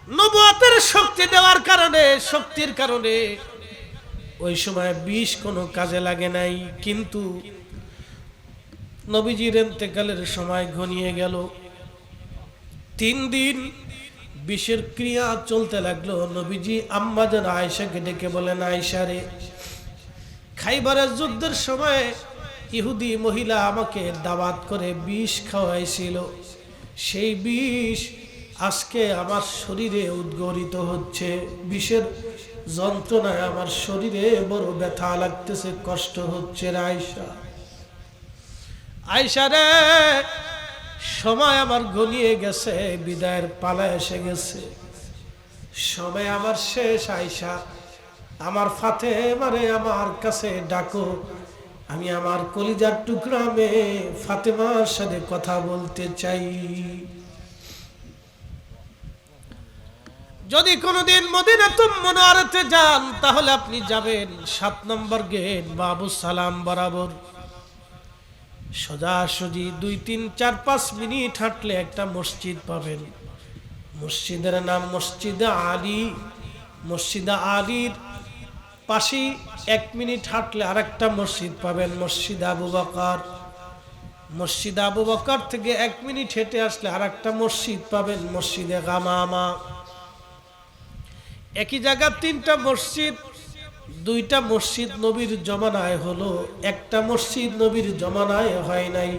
নবুয়তের শক্তি দেওয়ার কারণে, শক্তির কারণে ওই সময় বিষ কোনো কাজে লাগে নাই। কিন্তু নবীজির ইন্তেকালের সময় ঘনিয়ে গেল, 3 দিন বিষের ক্রিয়া চলতে লাগলো। নবীজি আম্মাজান আয়েশাকে ডেকে বলেন, আয়েশা রে, খাইবারের যুদ্ধের সময় ইহুদি মহিলা আমাকে দাওয়াত করে বিষ খাওয়াইছিল, সেই বিষ আজকে আমার শরীরে উদ্গরিত হচ্ছে। বিষের যন্ত্রণায় আমার শরীরে বড় ব্যথা লাগতেছে, কষ্ট হচ্ছে। আয়েশা, আয়েশা রে, সময় আমার ঘনিয়ে গেছে, বিদায়ের পালা এসে গেছে, সময় আমার শেষ। আয়েশা, আমার ফাতেমারে আমার কাছে ডাকো, আমি আমার কলিজার টুকরা মেয়ে ফাতেমার সাথে কথা বলতে চাই। যদি কোনোদিন মদিনাতুল মুনাওয়ারাতে যান, তাহলে আপনি যাবেন 7 নম্বর গেট বাবু সালাম বরাবর। সোজাসুজি 2, 3, 4, 5 মিনিট হাঁটলে একটা মসজিদ পাবেন। মসজিদের নাম মসজিদে আলী। মসজিদে আলীর পাশে 1 মিনিট হাঁটলে আরেকটা মসজিদ পাবেন, মসজিদ আবু বকর। মসজিদ আবু বকর থেকে 1 মিনিট হেঁটে আসলে আরেকটা মসজিদ পাবেন, মসজিদে গামামা। একই জায়গা 3টা মসজিদ। 2টা মসজিদ নবীর জমানায় হলো, একটা মসজিদ নবীর জমানায় হয় নাই।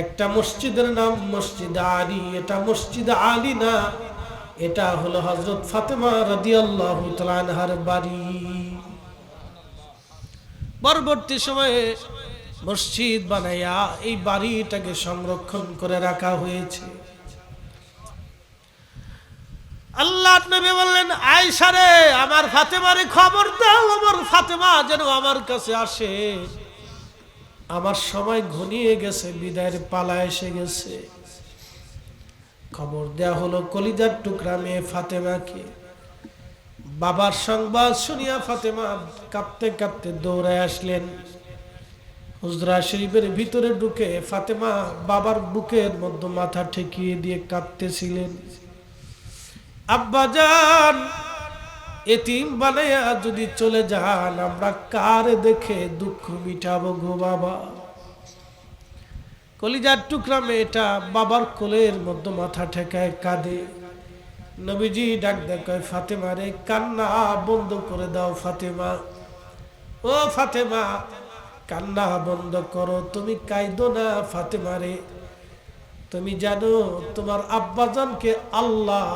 একটা মসজিদের নাম মসজিদ আলী, এটা মসজিদ আলী না, এটা হলো হযরত ফাতেমা রাদিয়াল্লাহু তাআলা আনহার বাড়ি। পরবর্তী সময়ে মসজিদ বানায়া এই বাড়িটাকে সংরক্ষণ করে রাখা হয়েছে। আল্লাহর নবী বললেন, আয়েশা রে, আমার ফাতেমারে খবর দাও, আমার ফাতেমা যেন আমার কাছে আসে, আমার সময় ঘনিয়ে গেছে, বিদায়ের পালা এসে গেছে। খবর দেয়া হলো কলিজার টুকরা মেয়ে ফাতেমাকে। বাবার সংবাদ শুনিয়া ফাতেমা কাঁদতে কাঁদতে দৌড়ায় আসলেন। হুজরা শরীফের ভিতরে ঢুকে ফাতেমা বাবার বুকের মধ্যে মাথা ঠেকিয়ে দিয়ে কাঁদতেছিলেন। আব্বাজান, এতিম বানাইয়া যদি চলে যান, আমরা কার দেখে দুঃখ মিটাবো গো বাবা? কলিজার টুকরা মেয়েটা বাবার কোলের মধ্যে মাথা ঠেকায় কাঁদে। নবীজি ডাক দেয়, ফাতেমা রে, কান্না বন্ধ করে দাও। ফাতেমা, ও ফাতেমা, কান্না বন্ধ করো, তুমি কাঁদো না। ফাতেমা রে, তুমি জানো তোমার আব্বাজানকে আল্লাহ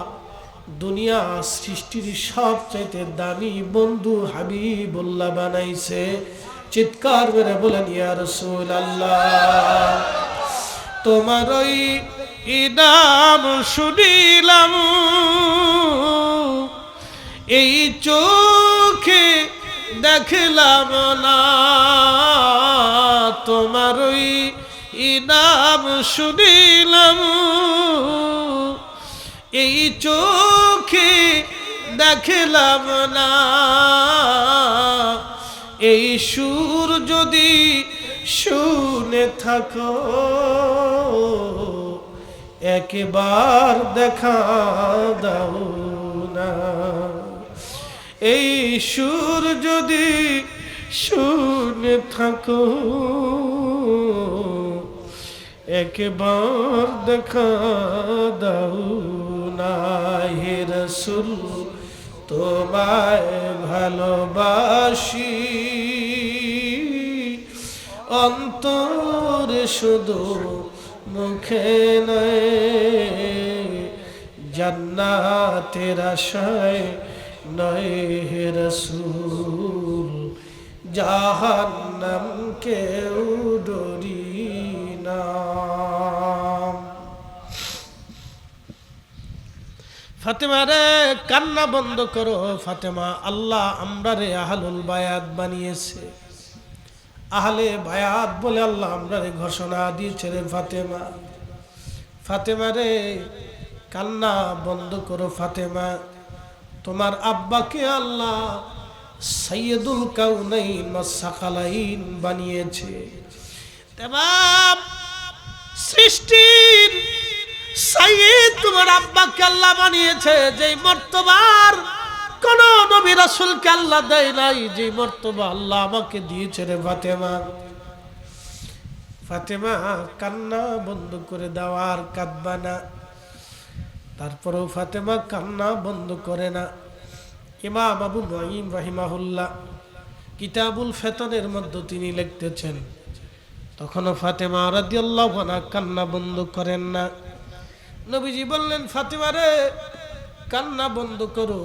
দুনিয়া সৃষ্টির সবচাইতে দামি বন্ধু হাবিবুল্লাহ বানাইছে। চিৎকার করে বলেন, ইয়া রাসূলুল্লাহ, তোমার ওই ইনাম শুনিলাম, এই চোখে দেখলাম না। তোমার ওই ইনাম শুনিলাম, এই চোখে দেখলাম না। এই সুর যদি শুনে থাকো, একবার দেখা দাও না। এই সুর যদি শুনে থাকো, একবার দেখা দাও না। হে রাসূল, তোমায় ভালোবাসি, অন্তরে শুধু, মুখে নয়, জান্নাতের আশায় নয়। হে রাসূল, জাহান্নাম কেউ ডরি না। ফাতেমা রে, কান্না বন্ধ করো। ফাতেমা, আল্লাহ আমরা রে আহলুল বায়াত বানিয়েছে। আহলে বায়াত বলে আল্লাহ আমরা রে ঘোষণা দিয়েছে রে ফাতেমা। ফাতেমা রে, কান্না বন্ধ করো। ফাতেমা, তোমার আব্বাকে আল্লাহ সাইয়্যিদুল কাউনাইন ওয়াস সাকালাইন বানিয়েছে। তামাম সৃষ্টির সাইয়্যিদ তোমার আব্বাকে আল্লাহ বানিয়েছে, যেই মর্তবার কোন নবী রাসূলকে আল্লাহ দেয় নাই, যে মর্তবা আল্লাহ আমাকে দিয়েছে রে ফাতেমা। ফাতেমা কান্না বন্ধ করে দাও, আর কাঁদবা না। তারপরেও ফাতেমা কান্না বন্ধ করে না। ইমাম আবু নুঈম রাহিমাহুল্লাহ কিতাবুল ফিতানের মধ্যে তিনি লিখতেছেন, তখনও ফাতেমা রাদিয়াল্লাহু আনহা কান্না বন্ধ করেন না। নবীজি বললেন, ফাতেমা রে কান্না বন্ধ করো,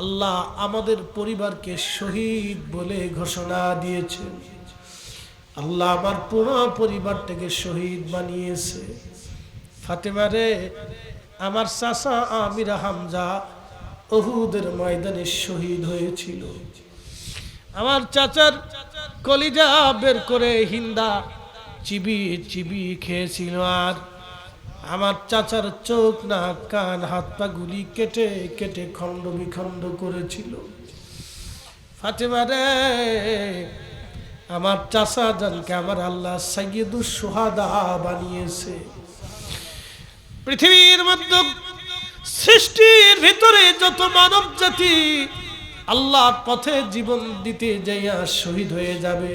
আল্লাহ আমাদের পরিবারকে শহীদ বলে ঘোষণা দিয়েছেন। আল্লাহ আমার পুরো পরিবারটাকে শহীদ বানিয়েছে। ফাতেমা রে, আমার চাচা আমির হামজা উহুদের ময়দানে শহীদ হয়েছিল। আমার চাচার কলিজা বের করে হিন্দা চিবিয়ে চিবিয়ে খেয়েছিল, আর আমার চাচার চোখ নাক কান হাত পা গুলি কেটে কেটে খণ্ড বিখণ্ড করেছিল। ফাতেমা রে, আমার চাচা জানকে আমার আল্লাহ সাইয়্যিদুশ শুহাদা বানিয়েছে। পৃথিবীর মধ্যে সৃষ্টির ভিতরে যত মানব জাতি আল্লাহর পথে জীবন দিতে যাইয়া শহীদ হয়ে যাবে,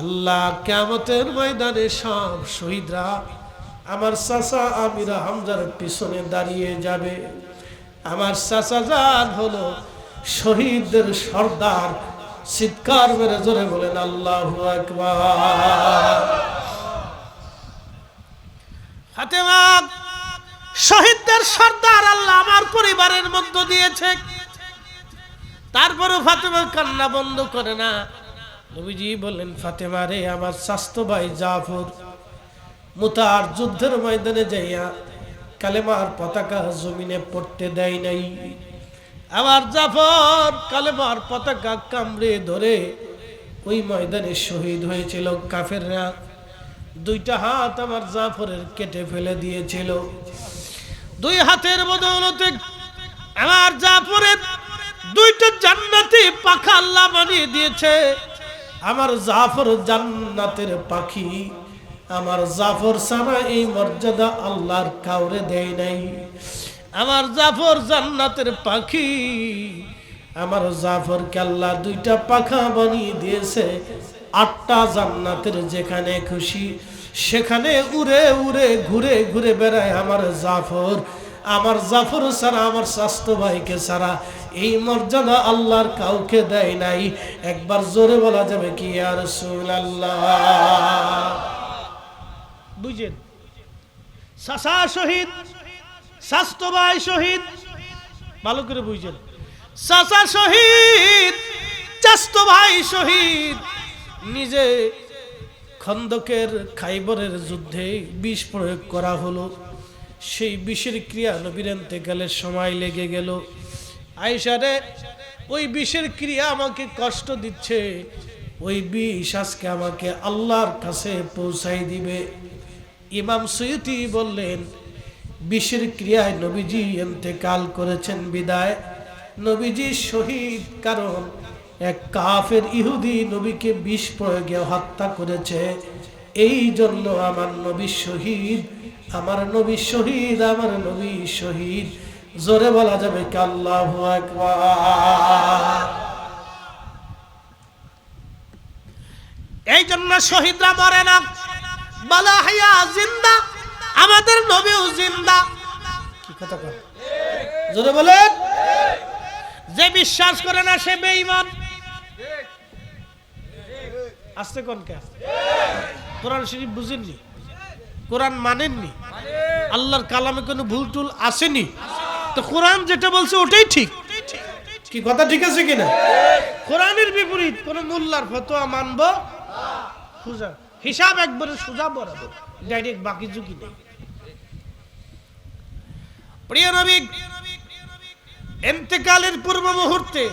আল্লাহ কিয়ামতের ময়দানে সব শহীদরা আমার চাচা আমির হামজার পিছনে দাঁড়িয়ে যাবে। আমার চাচা জান হলো শহীদদের সর্দার। চিৎকার মেরে জোরে বলেন আল্লাহু আকবার। ফাতেমা শহীদদের সর্দার আল্লাহ আমার পরিবারের মধ্যে দিয়েছে। তারপরে ফাতেমা কান্না বন্ধ করে না। নবীজি বললেন, ফাতেমা রে, আমার স্বাস্থ্য ভাই জাফর মুতার যুদ্ধের ময়দানে যাইয়া কালেমার পতাকা জমিনে পড়তে দেয় নাই। আমার জাফর কালেমার পতাকা কামড়ে ধরে ওই ময়দানে শহীদ হয়েছিল। কাফেররা দুইটা হাত আমার জাফরের কেটে ফেলে দিয়েছিল। দুই হাতের বদৌলতে আমার জাফরের দুইটা জান্নাতি পাখা আল্লাহ বানিয়ে দিয়েছে। আমার জাফর জান্নাতের পাখি। আমার জাফর ছাড়া এই মর্যাদা আল্লাহর কাউরে দেয় নাই। আমার জাফর জান্নাতের পাখি। আমার জাফরকে আল্লাহ দুইটা পাখা বানিয়ে দিয়েছে। 8টা জান্নাতের যেখানে খুশি সেখানে উড়ে উড়ে ঘুরে ঘুরে বেড়ায় আমার জাফর। আমার জাফর ছাড়া, আমার স্বাস্থ্য ভাইকে ছাড়া এই মর্যাদা আল্লাহর কাউকে দেয় নাই। একবার জোরে বলা যাবে কি ইয়া রাসূলুল্লাহ? বুঝেন, চাচা শহীদ, স্বাস্থ্য ভাই শহীদ, ভালো করে বুঝেন। চাচা শহীদ, স্বাস্থ্য ভাই শহীদ। নিজে খন্দকের খাইবরের যুদ্ধে বিষ প্রয়োগ করা হলো। সেই বিষের ক্রিয়া নবীর ইন্তেকালের সময় লেগে গেল। আয়েশা রে, ওই বিষের ক্রিয়া আমাকে কষ্ট দিচ্ছে। ওই বিষ আজকে আমাকে আল্লাহর কাছে পৌঁছাই দিবে। ইমাম সুয়ুতি বললেন, বিষের ক্রিয়ায় নবীজি ইন্তেকাল করেছেন বিদায় নবীজি শহীদ, কারণ এক কাফের ইহুদি নবীকে বিষ প্রয়োগে হত্যা করেছে। এই জন্য আমার নবী শহীদ, আমার নবী শহীদ, আমার নবী শহীদ। জোরে বলা যাবে কি আল্লাহু আকবার? এই জন্য শহীদরা মরে না, বলা হায়া জিন্দা। আমাদের নবীও জিন্দা। কি কথা কয়? জোরে বলেন। যে বিশ্বাস করে না সে বেঈমান। আস্তে কোন কে? কোরআন শরীফ বুঝেননি, কোরআন মানেননি, আল্লাহর কালামে কোনো ভুল টুল আসেনি, তো কোরআন যেটা বলছে ওটাই ঠিক। কি কথা ঠিক আছে কিনা? কোরআনের বিপরীত কোন মোল্লার ফতোয়া মানবো সোজা, হিসাব একবারে সোজা বরাবর, ডাইরেক্ট, বাকি ঝুঁকি নেই। প্রিয় নবী ইন্তেকালের পূর্ব মুহূর্তে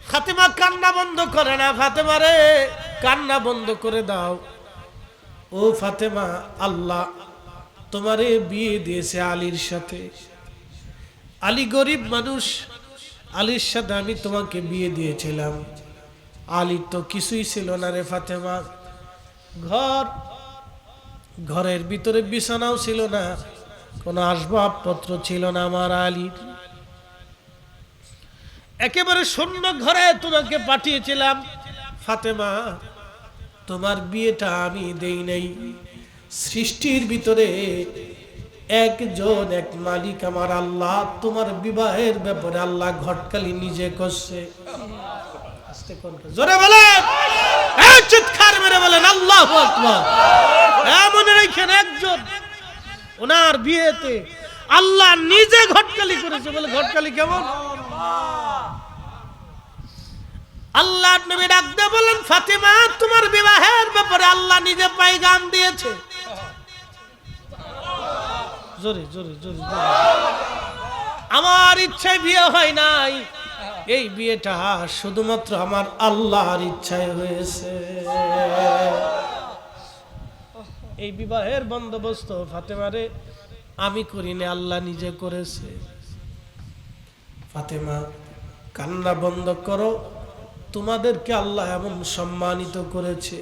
ফাতেমা কান্না বন্ধ করে না। ফাতেমা রে, কান্না বন্ধ করে দাও। ও ফাতেমা, আল্লাহ তোমারে বিয়ে দিয়েছে আলীর সাথে। আলী গরিব মানুষ, আলীর সাথে আমি তোমাকে বিয়ে দিয়েছিলাম। আলীর তো কিছুই ছিল না রে ফাতেমা। ঘর ঘরের ভিতরে বিছানাও ছিল না, কোনো আসবাবপত্র ছিল না আমার আলীর। একেবারে শূন্য ঘরে তোমাকে পাঠিয়েছিলাম ফাতেমা, তোমার বিয়েটা আমি দেই নাই। সৃষ্টির ভিতরে একজন এক মালিক আমার আল্লাহ, তোমার বিবাহের ব্যাপারে আল্লাহ ঘটকালি নিজে করছে। জোরে বলেন, চিৎকার মেরে বলেন আল্লাহু আকবার। মনে রাখেন, একজন ওনার বিয়েতে আল্লাহ নিজে ঘটকালি করেছে। বলে ঘটকালি কেমন? আল্লাহ নবী ডাক দিয়ে বলেন, ফাতেমা তোমার বিবাহের ব্যাপারে আল্লাহ নিজে পায়গাম দিয়েছে। জোরে জোরে জোরে। আমার ইচ্ছায় বিয়ে হয় নাই, এই বিয়েটা শুধুমাত্র আমার আল্লাহর ইচ্ছায় হয়েছে। এই বিবাহের বন্দোবস্ত ফাতেমারে আমি করিনি, আল্লাহ নিজে করেছে। ফাতেমা কান্না বন্ধ করো, তোমাদেরকে আল্লাহ এমন সম্মানিত করেছে,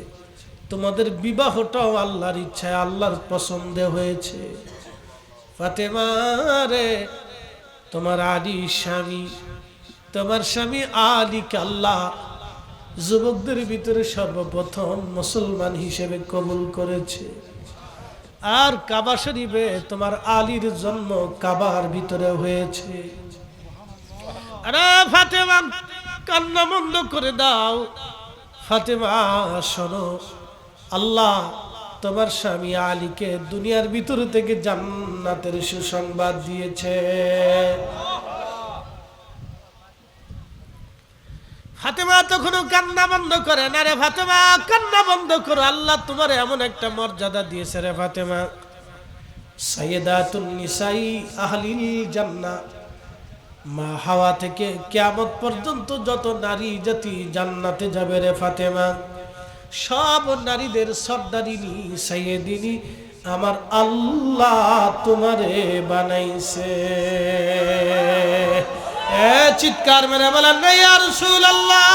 তোমাদের বিবাহটাও আল্লাহর ইচ্ছায় আল্লাহর পছন্দে হয়েছে। ফাতেমা রে, তোমার আলী স্বামী, তোমার স্বামী আলীকে আল্লাহ যুবকদের ভিতরে সর্বপ্রথম মুসলমান হিসেবে কবুল করেছে। আর কাবা শরীফে তোমার আলীর জন্ম কাবার ভিতরে হয়েছে। আরে ফাতেমা কান্না বন্ধ করে দাও। ফাতেমা শোনো, আল্লাহ তোমার স্বামী আলীকে দুনিয়ার ভিতর থেকে জান্নাতের সুসংবাদ দিয়েছে। ফাতেমা তখনও কান্না বন্ধ করে না। রে ফাতেমা কান্না বন্ধ করো, আল্লাহ তোমার এমন একটা মর্যাদা দিয়েছে রে ফাতেমা, সাইয়্যিদাতুন নিসাই আহলিল জান্নাহ। মা হাওয়া থেকে কিয়ামত পর্যন্ত যত নারী জাতি জান্নাতে যাবে রে ফাতেমা, সব নারীদের সর্দারিনী সাইয়্যিদিনী আমার আল্লাহ তোমারে বানাইছে। চিৎকার মেরে বলেন ইয়া রাসূলুল্লাহ।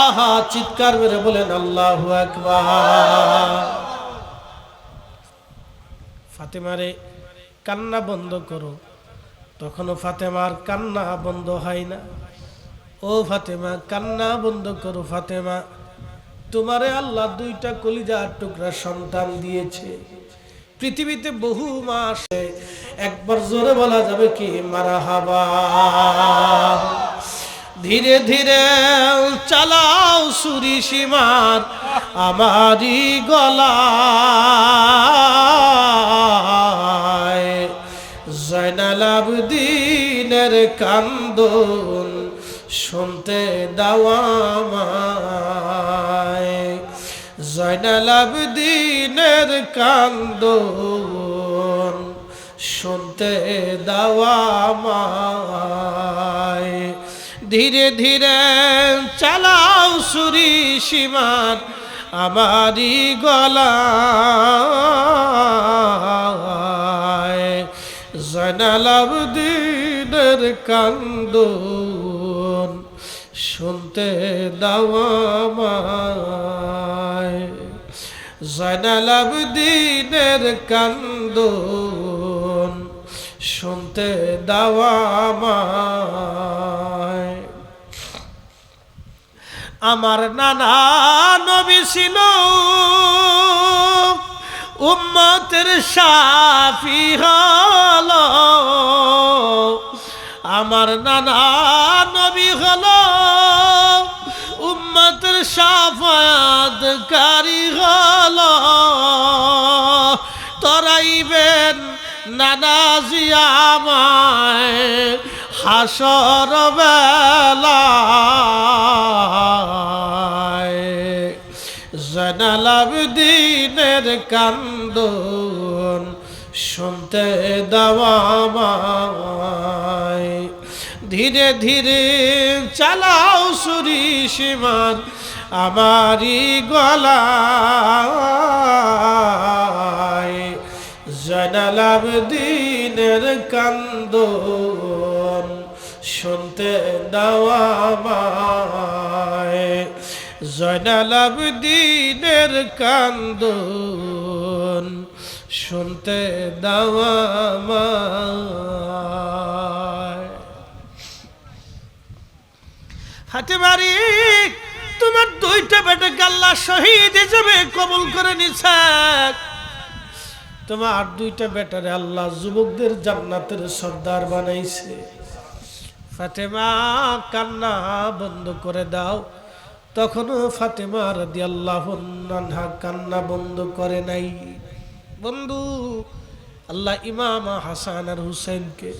আহা, চিৎকার মেরে বলেন আল্লাহু আকবার। ফাতেমারে কান্না বন্ধ করো, তখনও ফাতেমার কান্না বন্ধ হয় না। ও ফাতেমা কান্না বন্ধ করো। ফাতেমা তোমারে আল্লাহ দুইটা কলিজার টুকরা সন্তান দিয়েছে। পৃথিবীতে বহু মাস, একবার জোরে বলা যাবে কি মারহাবা। ধীরে ধীরে চালাও ছুরি সীমার আমারি গলায়, জয়নাল আবেদিনের কান্দন শুনতে দাও আমায়, জয়নাল আবেদিনের কান্দন শুনতে দাও আমায়। ধীরে ধীরে চালাও ছুরি সীমার আমারি গলায়, জয়নাল আবেদিনের কান্দন শুনতে দাও আমায়, জয়নাল আবেদিনের কান্দন শুনতে দাও আমায়। আমার নানা নবী ছিল উম্মতের শাফি হলো, আমার নানা নবী হলো উম্মতের শাফায়াতকারী হলো। তরাইবেন নানাজি আমায় হাসর বেলায়, জয়নাল আবেদিনের কান্দন শুনতে দাও আমায়। ধীরে ধীরে চালাও ছুরি সীমার আমারি গলায়, জয়নাল আবেদিনের কান্দন শুনতে দাও আমায়। জয়নাল আবেদিনের কান্দন শুনতে দাও আমায়। ফাতেমারে তোমার দুইটা বেটাকে আল্লাহ শহীদ হিসেবে কবুল করে নিছেন। তোমার দুইটা বেটারে আল্লাহ যুবকদের জান্নাতের সর্দার বানাইছে। ফাতেমা কান্না বন্ধ করে দাও। তখনও ফাতেমা রাদিয়াল্লাহু আনহা কান্না বন্ধ করে নাই। বন্ধু, আল্লাহ ইমাম হাসান আর হুসাইনকে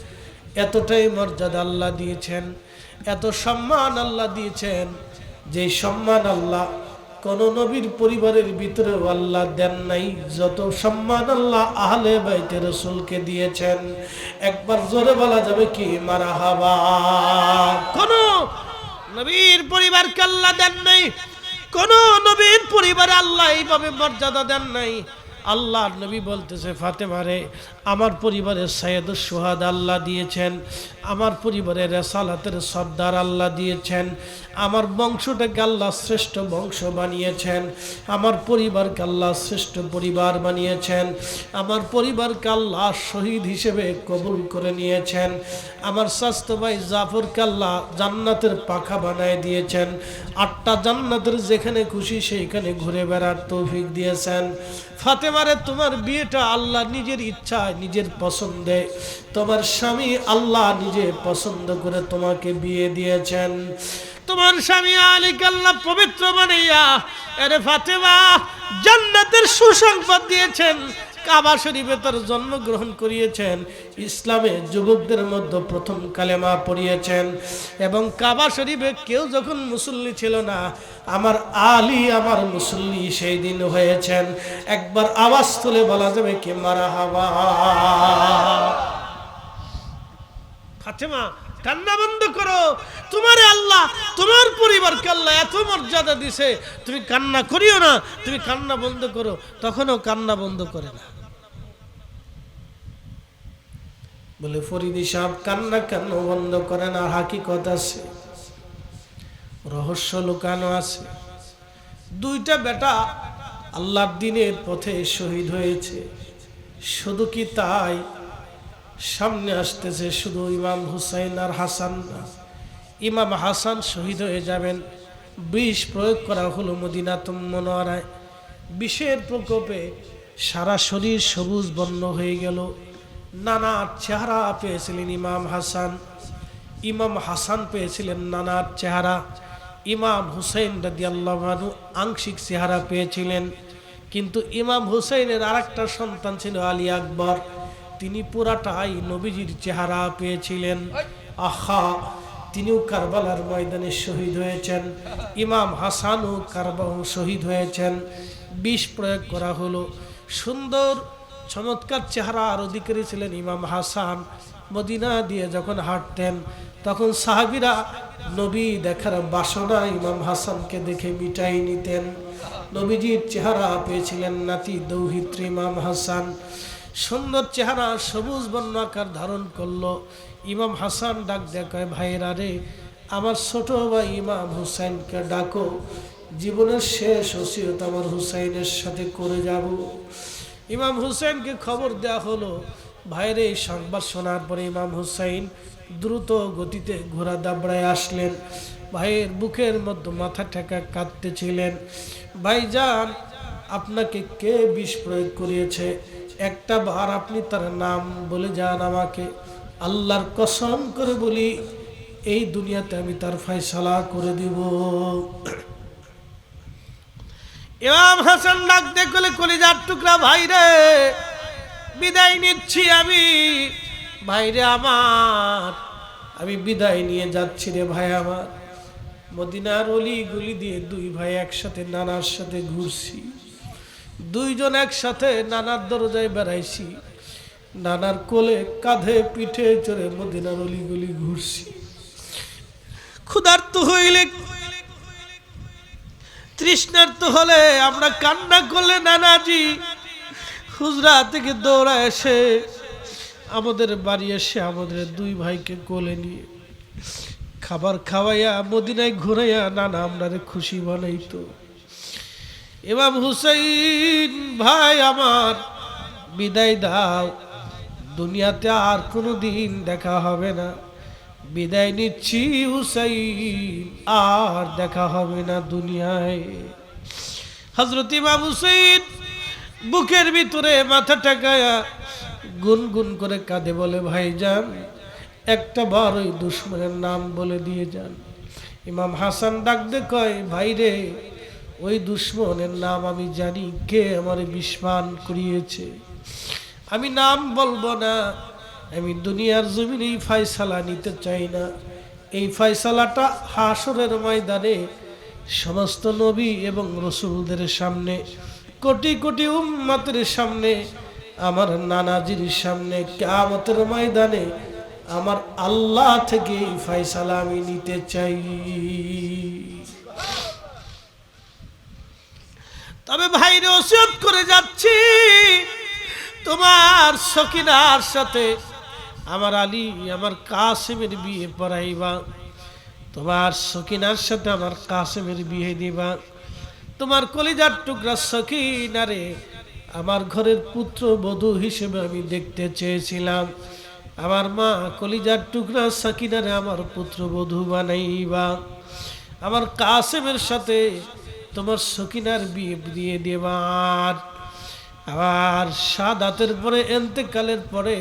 এতটাই মর্যাদা আল্লাহ দিয়েছেন, এত সম্মান আল্লাহ দিয়েছেন, যে সম্মান আল্লাহ কোন নবীর পরিবারের ভিতরেও আল্লাহ দেন নাই, যত সম্মান আল্লাহ আহলে বাইতে রাসূলকে দিয়েছেন। একবার জোরে বলা যাবে কি মারহাবা। কোন নবীর পরিবারকে আল্লাহ দেন নাই, কোন নবীর পরিবারে আল্লাহ এইভাবে মর্যাদা দেন নাই। আল্লাহর নবী বলতেছে, ফাতেমারে আমার পরিবারের সাইয়্যিদুশ শুহাদা আল্লাহ দিয়েছেন, আমার পরিবারের রেসালাতের সর্দার আল্লাহ দিয়েছেন, আমার বংশটাকে আল্লাহ শ্রেষ্ঠ বংশ বানিয়েছেন, আমার পরিবারকে আল্লাহ শ্রেষ্ঠ পরিবার বানিয়েছেন, আমার পরিবারকে আল্লাহ শহীদ হিসেবে কবুল করে নিয়েছেন, আমার স্বাস্থ্য ভাই জাফরকে আল্লাহ জান্নাতের পাখা বানায় দিয়েছেন, 8টা জান্নাতের যেখানে খুশি সেইখানে ঘুরে বেড়ার তৌফিক দিয়েছেন। ফাতেমারে তোমার বিয়েটা আল্লাহ নিজের ইচ্ছায় নিজের পছন্দে, তোমার স্বামী আল্লাহ নিজে পছন্দ করে তোমাকে বিয়ে দিয়েছেন। তোমার স্বামী আলীকে আল্লাহ পবিত্র বানাইয়া আরে ফাতেমা জান্নাতের সুসংবাদ দিয়েছেন। কাবা শরীফে তার জন্মগ্রহণ করিয়েছেন, ইসলামে যুবকদের মধ্যে প্রথম কালেমা পড়িয়েছেন, এবং কাবা শরীফে কেউ যখন মুসল্লি ছিল না, আমার আলী আমার মুসল্লি সেই দিন হয়েছেন। একবার আওয়াজ তুলে বলা যাবে কি মারহাবা। ফাতেমা কান্না বন্ধ করো, তোমারে আল্লাহ তোমার পরিবারকে আল্লাহ এত মর্যাদা দিছে, তুমি কান্না করিও না, তুমি কান্না বন্ধ করো। তখনও কান্না বন্ধ করে না। বলে ফরিদি সাহেব কান্না কেন বন্ধ করে না? হাকিকত আছে, রহস্য লুকানো আছে। দুইটা বেটা আল্লাহর দ্বীনের পথে শহীদ হয়েছে। শুধু কি তাই, সামনে আসতেছে শুধু ইমাম হুসাইন আর হাসান না। ইমাম হাসান শহীদ হয়ে যাবেন। বিষ প্রয়োগ করা হলো মদিনাতুল মুনাওয়ারায়। বিষের প্রকোপে সারা শরীর সবুজ বর্ণ হয়ে গেল। নানার চেহারা পেয়েছিলেন ইমাম হাসান, ইমাম হাসান পেয়েছিলেন নানার চেহারা, ইমাম হুসাইন রাদিয়াল্লাহু আনহু আংশিক চেহারা পেয়েছিলেন। কিন্তু ইমাম হুসাইনের আরেকটা সন্তান ছিল আলী আকবর, তিনি পুরাটাই নবীজির চেহারা পেয়েছিলেন। আহা, তিনিও কারবালার ময়দানে শহীদ হয়েছেন। ইমাম হাসানও কারবালায় শহীদ হয়েছেন। বিষ প্রয়োগ করা হলো। সুন্দর চমৎকার চেহারার অধিকারী ছিলেন ইমাম হাসান। মদিনা দিয়ে যখন হাঁটতেন তখন সাহাবীরা নবী দেখার বাসনা ইমাম হাসানকে দেখে মিটাই নিতেন। নবীজির চেহারা পেয়েছিলেন নাতি দৌহিত্র ইমাম হাসান। সুন্দর চেহারা সবুজ বর্ণ আকার ধারণ করলো। ইমাম হাসান ডাক দেখায়, ভাইরা রে, আমার ছোট ভাই ইমাম হুসাইনকে ডাকো, জীবনের শেষ ওসিয়ত আমার হুসাইনের সাথে করে যাব। ইমাম হুসাইনকে খবর দেওয়া হলো। ভাইরে এই সংবাদ শোনার পরে ইমাম হুসাইন দ্রুত গতিতে ঘোড়া দাবড়ায় আসলেন। ভাইয়ের বুকের মধ্যে মাথা ঠেকা কাঁদতেছিলেন। ভাইজান, আপনাকে কে বিষ প্রয়োগ করিয়েছে? একটা বার আপনি তার নাম বলে যান আমাকে। আল্লাহর কসম করে বলি, এই দুনিয়াতে আমি তার ফয়সালা করে দিব। ইমাম হাসান ডাক দেখলে কলিজার টুকরা, ভাইরে বিদায় নিচ্ছি আমি, ভাইরে আমার, আমি বিদায় নিয়ে যাচ্ছি রে ভাই আমার। মদিনার অলি গলি দিয়ে দুই ভাই একসাথে নানার সাথে ঘুরছি, দুইজন একসাথে নানার দরজায় বেড়াইছি, নানার কোলে কাঁধে পিঠে চড়ে মদিনার অলি গলি ঘুরছি। ক্ষুধার্ত হইলে তৃষ্ণার্ত হলে আমরা কান্না করলে নানাজি হুজরা থেকে দৌড়া এসে আমাদের বাড়ি এসে আমাদের দুই ভাইকে কোলে নিয়ে খাবার খাওয়াইয়া মদিনায় ঘুরাইয়া নানা আমরারে খুশি বানাইতো। ইমাম হুসাইন ভাই আমার বিদায় দাও, দুনিয়াতে আর কোনো দিন দেখা হবে না, বিদায় নিচ্ছি হুসাইন, আর দেখা হবে না দুনিয়ায়। হযরত ইমাম হুসাইন বুকের ভিতরে মাথা ঠেকায়া গুনগুন করে কাঁদে, বলে ভাইজান একটা বার ওই দুশমনের নাম বলে দিয়ে যান। ইমাম হাসান ডাক দে কয়, ভাই রে, ওই দুশমনের নাম আমি জানি, কে আমার বিস্মান করিয়েছে। আমি নাম বলবো না, আমি দুনিয়ার জমিনেই ফয়সালা নিতে চাই না। এই ফয়সালাটা হাসরের ময়দানে সমস্ত নবী এবং রসুলদের সামনে, কোটি কোটি উম্মতের সামনে, আমার নানাজির সামনে, কিয়ামতের ময়দানে আমার আল্লাহ থেকে এই ফয়সালা আমি নিতে চাই। তবে ভাইরে ওসিয়ত করে যাচ্ছি, তোমার সকিনার সাথে আমার আলী আমার কাসেমের বিয়ে পড়াইবা, তোমার সকিনার সাথে আমার কাসেমের বিয়ে দিবা। তোমার কলিজার টুকরা সকিনারে আমার ঘরের পুত্র বধূ হিসেবে আমি দেখতে চেয়েছিলাম, আমার মা কলিজার টুকরা সকিনারে আমার পুত্র বধূ বানাইবা। আমার কাসেমের সাথে তোমার সকিনার বিয়ে দিয়ে দেবার। আবার শাহাদাতের পরে, ইন্তেকালের পরে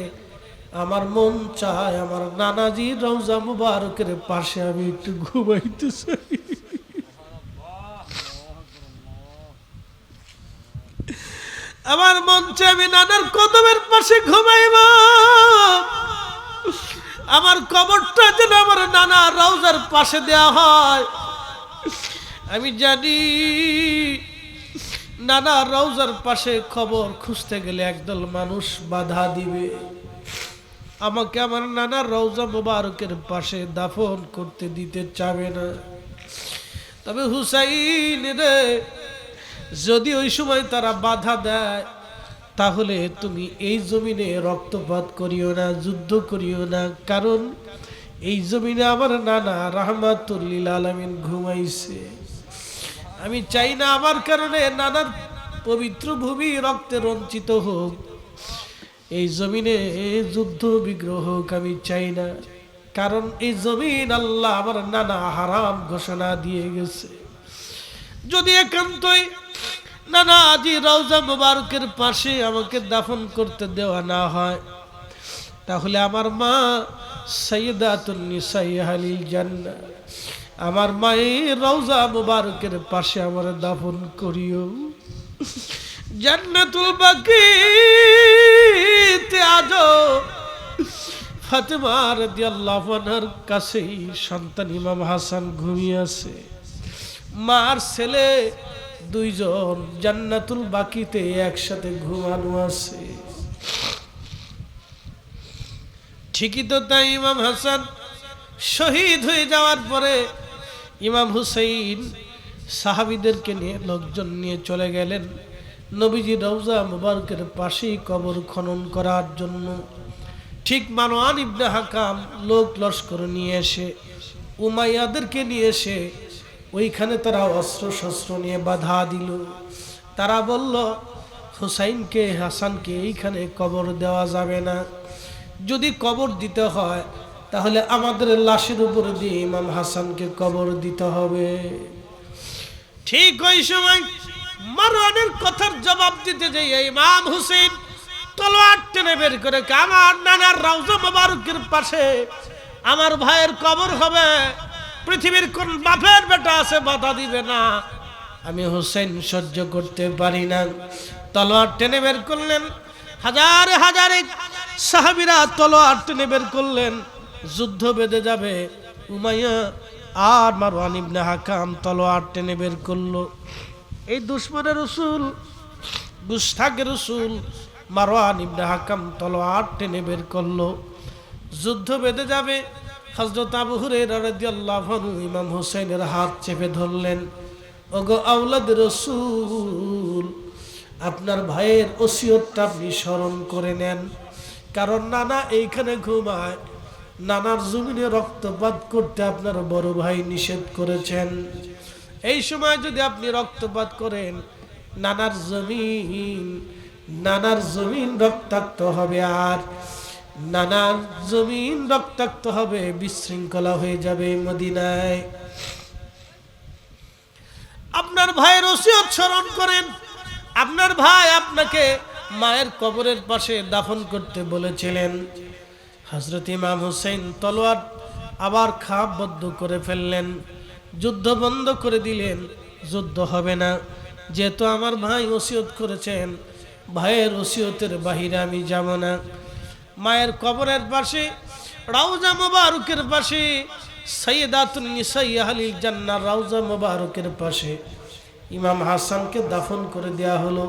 আমার মন চায় আমার নানাজি রওজা মুবারকের পাশে আমি একটু ঘুমাইতে চাই। আমার মন চায় আমি নানার কদমের পাশে ঘুমাইব, আমার কবরটা যেন আমার নানা রওজার পাশে দেয়া হয়। আমি জানি নানা রওজার পাশে খবর খুঁজতে গেলে একদল মানুষ বাধা দিবে, আমাকে আমার নানা রওজা মুবারকের পাশে দাফন করতে দিতে চাবে না। তবে হুসাইন রে, যদি ওই সময় তারা বাধা দেয়, তাহলে তুমি এই জমিনে রক্তপাত করিও না, যুদ্ধ করিও না, কারণ এই জমিনে আমার নানা রাহমাতুল লিল আলামিন ঘুমাইছে। আমি চাই না আমার কারণে নানার পবিত্র ভূমি রক্তে রঞ্চিত হোক, এই জমিনে যুদ্ধ বিগ্রহ হোক, আমি চাই না, কারণ এই জমিন আল্লাহ আমার নানা হারাম ঘোষণা দিয়ে গেছে। যদি একান্তই নানাজি রওজা মুবারকের পাশে আমাকে দাফন করতে দেওয়া না হয়, তাহলে আমার মা সাইয়্যিদাতুন নিসাই আহলিল জান্নাহ, আমার মায়ের রওজা মুবারকের পাশে আমার দাফন করিও। জান্নাতুল বাকিতে আজো ফাতেমা রাদিয়াল্লাহু আনহার কাছেই সন্তান ইমাম হাসান ঘুমিয়ে আছে। মার ছেলে দুইজন জান্নাতুল বাকিতে একসাথে ঘুমানো আছে। ঠিকই তো তাই, ইমাম হাসান শহীদ হয়ে যাওয়ার পরে ইমাম হুসাইন সাহাবীদেরকে নিয়ে, লোকজন নিয়ে চলে গেলেন নবীজি রওজা মুবারকের পাশেই কবর খনন করার জন্য। ঠিক মারওয়ান ইবনে হাকাম লোক লস্কর নিয়ে এসে, উমাইয়াদেরকে নিয়ে এসে ওইখানে তারা অস্ত্র শস্ত্র নিয়ে বাধা দিল। তারা বলল, হুসাইনকে হাসানকে এইখানে কবর দেওয়া যাবে না, যদি কবর দিতে হয় তাহলে আমাদের লাশের উপর দিয়ে ইমাম হাসানকে কবর দিতে হবে। ঠিক ওই সময় মারওয়ানের কথার জবাব দিতে যাই ইমাম হুসেন তলোয়ার টেনে বের করে, আমার নানার রওজা মুবারকের পাশে আমার ভাইয়ের কবর হবে, পৃথিবীর কোন বাপের বেটা আছে বাধা দিবে না, আমি হুসেন সহ্য করতে পারি না। তলোয়ার টেনে বের করলেন, হাজারে হাজারে সাহাবীরা তলোয়ার টেনে বের করলেন, যুদ্ধ বেঁধে যাবে। উমাইয়া আর মারওয়ান ইবনে হাকাম তলোয়ার টেনে বের করলো। এই দুশমনের রসুল, গুস্তাখের রসুল মারওয়ান ইবনে হাকাম তলোয়ার টেনে বের করলো, যুদ্ধ বেঁধে যাবে। হযরত আবু হুরায়রা রাদিয়াল্লাহু আনহু ইমাম হুসাইনের হাত চেপে ধরলেন, ওগো আওলাদ রাসূল, আপনার ভাইয়ের ওসিয়তটা আপনি স্মরণ করে নেন, কারণ নানা এইখানে ঘুমায়, নানার জমিনে রক্তপাত করতে আপনার বড় ভাই নিষেধ করেছেন। এই সময় যদি আপনি রক্তপাত করেন, নানার জমিন রক্তাক্ত হবে, আর নানার জমিন রক্তাক্ত হবে, বিশৃঙ্খলা হয়ে যাবে মদিনায়। আপনার ভাইয়ের ওসিয়ত স্মরণ করেন। আপনার ভাই আপনাকে মায়ের কবরের পাশে দাফন করতে বলেছিলেন। হযরত ইমাম হুসাইন তলোয়ার আবার খাপ বদ্ধ করে ফেললেন, যুদ্ধ বন্ধ করে দিলেন, যুদ্ধ হবে না, যেহেতু আমার ভাই ওসিয়ত করেছেন, ভাইয়ের ওসিয়তের বাহিরে আমি যাব না। মায়ের কবরের পাশে, রওজা মুবারকের পাশে, সাইয়্যিদাতুন নিসাই আহলিল জান্নাহ রওজা মুবারকের পাশে ইমাম হাসানকে দাফন করে দেয়া হলো।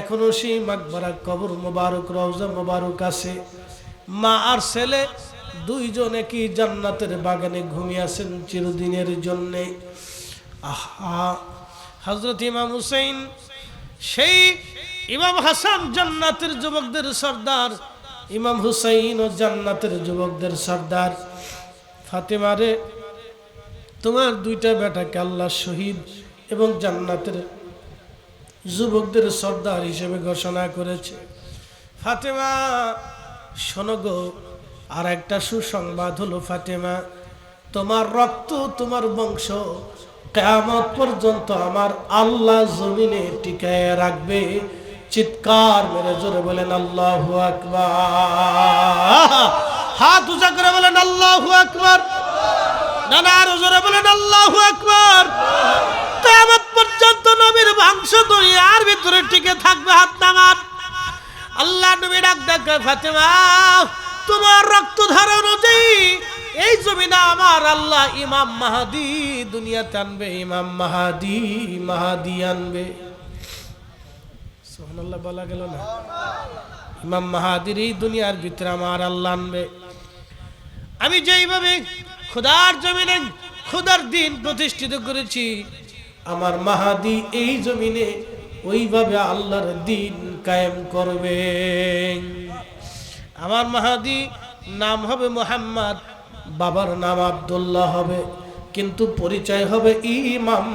এখনো সেই মাকবারা, কবর মুবারক, রওজা মুবারক আছে। মা আর ছেলে দুইজন একই জান্নাতের বাগানে ঘুমিয়ে আছেন চিরদিনের জন্যে। আহা, হযরত ইমাম হুসাইন, সেই ইমাম হাসান জান্নাতের যুবকদের সর্দার, ইমাম হুসাইন ও জান্নাতের যুবকদের সর্দার। ফাতেমা রে, তোমার দুইটা বেটাকে আল্লাহ শহীদ এবং জান্নাতের যুবকদের সর্দার হিসেবে ঘোষণা করেছে। ফাতেমা শোনো গো, আর একটা সুসংবাদ হলো ফাতেমা, তোমার রক্ত, তোমার বংশ কিয়ামত পর্যন্ত আমার আল্লাহ জমিনে টিকায় রাখবে। চিৎকার মেরে জোরে বলেন আল্লাহু আকবার। হাত উঁচা করে বলেন আল্লাহু আকবার। নানা আরো জোরে বলেন আল্লাহু আকবার। কিয়ামত পর্যন্ত নবীর বংশ দুনিয়ার ভিতরে টিকে থাকবে। হাত নামান। আল্লাহ নবী ডাক ডাক, ফাতেমা তোমার রক্তধার অনুযায়ী এই জমিনে আমার আল্লাহ ইমাম মাহাদি দুনিয়াতে আনবে। ইমাম মাহাদি আনবে। সুবহানাল্লাহ বলা গেল না? ইমাম মাহাদির এই দুনিয়ার ভিতরে আমার আল্লাহ আনবে। আমি যেইভাবে খোদার জমিনে খোদার দিন প্রতিষ্ঠিত করেছি, আমার মাহাদি এই জমিনে ওইভাবে আল্লাহর দিন কায়েম করবে। আমার মাহাদি নাম হবে মুহাম্মদ, বাবার নাম আব্দুল্লাহ হবে, কিন্তু পরিচয় হবে ইমাম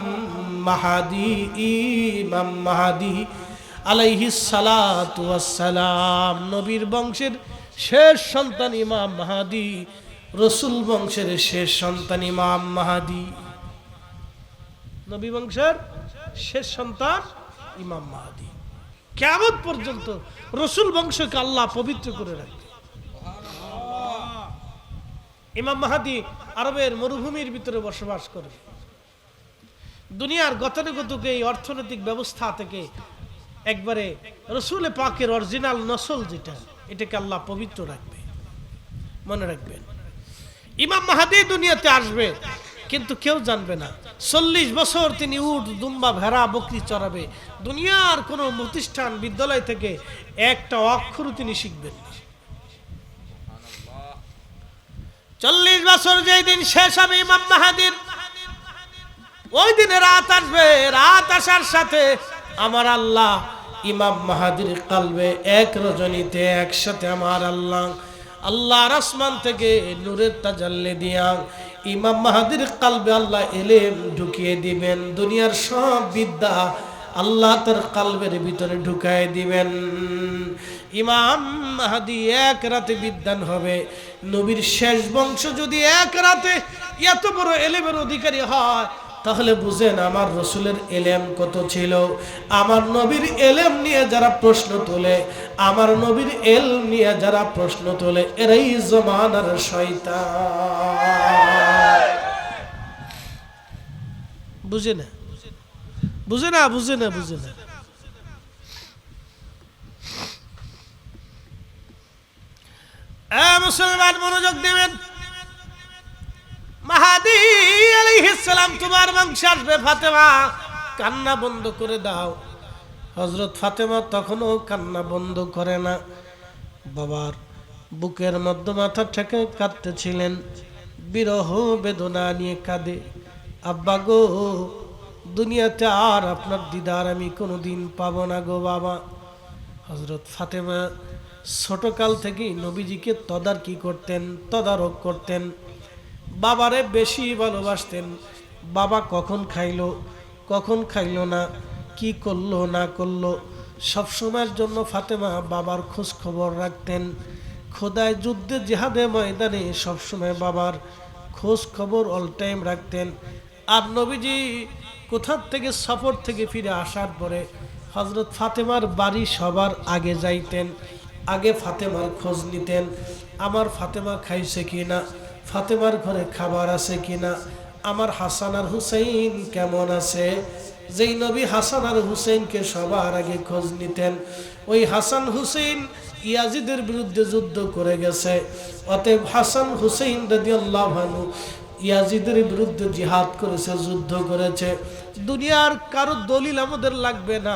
মাহাদি আলাইহিস সালাতু ওয়াস সালাম। নবীর বংশের শেষ সন্তান ইমাম মাহাদি, রসুল বংশের শেষ সন্তান ইমাম মাহাদি। নবী বংশের শেষ সন্তান ইমাম মাহাদি। কিয়ামত পর্যন্ত রসুল বংশকে আল্লাহ পবিত্র করে রাখবে। ইমাম মাহাদি আরবের মরুভূমির ভিতরে বসবাস করবে। দুনিয়ার গতানুগতিক এই অর্থনৈতিক ব্যবস্থা থেকে একবারে রসুল পাকের অরিজিনাল নসল যেটা, এটাকে আল্লাহ পবিত্র রাখবে। মনে রাখবেন, ইমাম মাহাদি দুনিয়াতে আসবে, কিন্তু কেউ জানবে না। 40 বছর তিনি উট, দুম্বা, ভেড়া, বকরি চড়াবে। দুনিয়ার কোন প্রতিষ্ঠান, বিদ্যালয় থেকে একটা অক্ষর তিনি শিখবেন না। 40 বছর যেই দিন শেষ হবে ইমাম মাহাদির, ওই দিনে রাত আসবে। রাত আসার সাথে আমার আল্লাহ ইমাম মাহাদির কালবে এক রজনীতে একসাথে আমার আল্লাহর আসমান থেকে নূরের তাজাল্লি দিয়া ইমাম মাহাদির কালবে আল্লাহ এলেম ঢুকিয়ে দিবেন। দুনিয়ার সব বিদ্যা আল্লাহ তার কালবের ভিতরে ঢুকায় দিবেন। ইমাম মাহাদি এক রাতে বিদ্বান হবে। নবীর শেষ বংশ যদি এক রাতে এত বড় এলেমের অধিকারী হয়, তাহলে বুঝেন আমার রসুলের এলেম কত ছিল। আমার নবীর এলেম নিয়ে যারা প্রশ্ন তোলে, আমার নবীর এলম নিয়ে যারা প্রশ্ন তোলে, এরাই জমানার শয়তান। বুঝে না? মুসলমান মনোযোগ দেবেন। মাহাদি আলাইহিস সালাম তোমার বংশে আসবে। ফাতেমা কান্না বন্ধ করে দাও। হযরত ফাতেমা তখনও কান্না বন্ধ করে না। বাবার বুকের মধ্যে মাথা ঠেকে কাঁদতেছিলেন, বিরহ বেদনা নিয়ে কাঁদে। আব্বা গো, দুনিয়াতে আর আপনার দিদার আমি কোনোদিন পাবো না গো বাবা। হযরত ফাতেমা ছোটকাল থেকেই নবীজিকে তদারক করতেন, বাবারে বেশি ভালোবাসতেন। বাবা কখন খাইলো, কখন খাইলো না, কি করলো না করলো, সবসময়ের জন্য ফাতেমা বাবার খোঁজ খবর রাখতেন। খোদায় যুদ্ধে জিহাদে ময়দানে সবসময় বাবার খোঁজ খবর অল টাইম রাখতেন। আর নবীজি কোথার থেকে সফর থেকে ফিরে আসার পরে হযরত ফাতেমার বাড়ি সবার আগে যাইতেন, আগে ফাতেমার খোঁজ নিতেন। আমার ফাতেমা খাইছে কিনা, ফাতেমার ঘরে খাবার আছে কিনা, আমার হাসান আর হুসাইন কেমন আছে। যেই নবী হাসান আর হুসাইনকে সবার আগে খোঁজ নিতেন, ওই হাসান হুসাইন ইয়াজিদের বিরুদ্ধে যুদ্ধ করে গেছে। অতএব হাসান হুসাইন রাদিয়াল্লাহু আনহু ইয়াজিদের বিরুদ্ধে জিহাদ করেছে, যুদ্ধ করেছে। দুনিয়ার কারো দলিল আমাদের লাগবে না,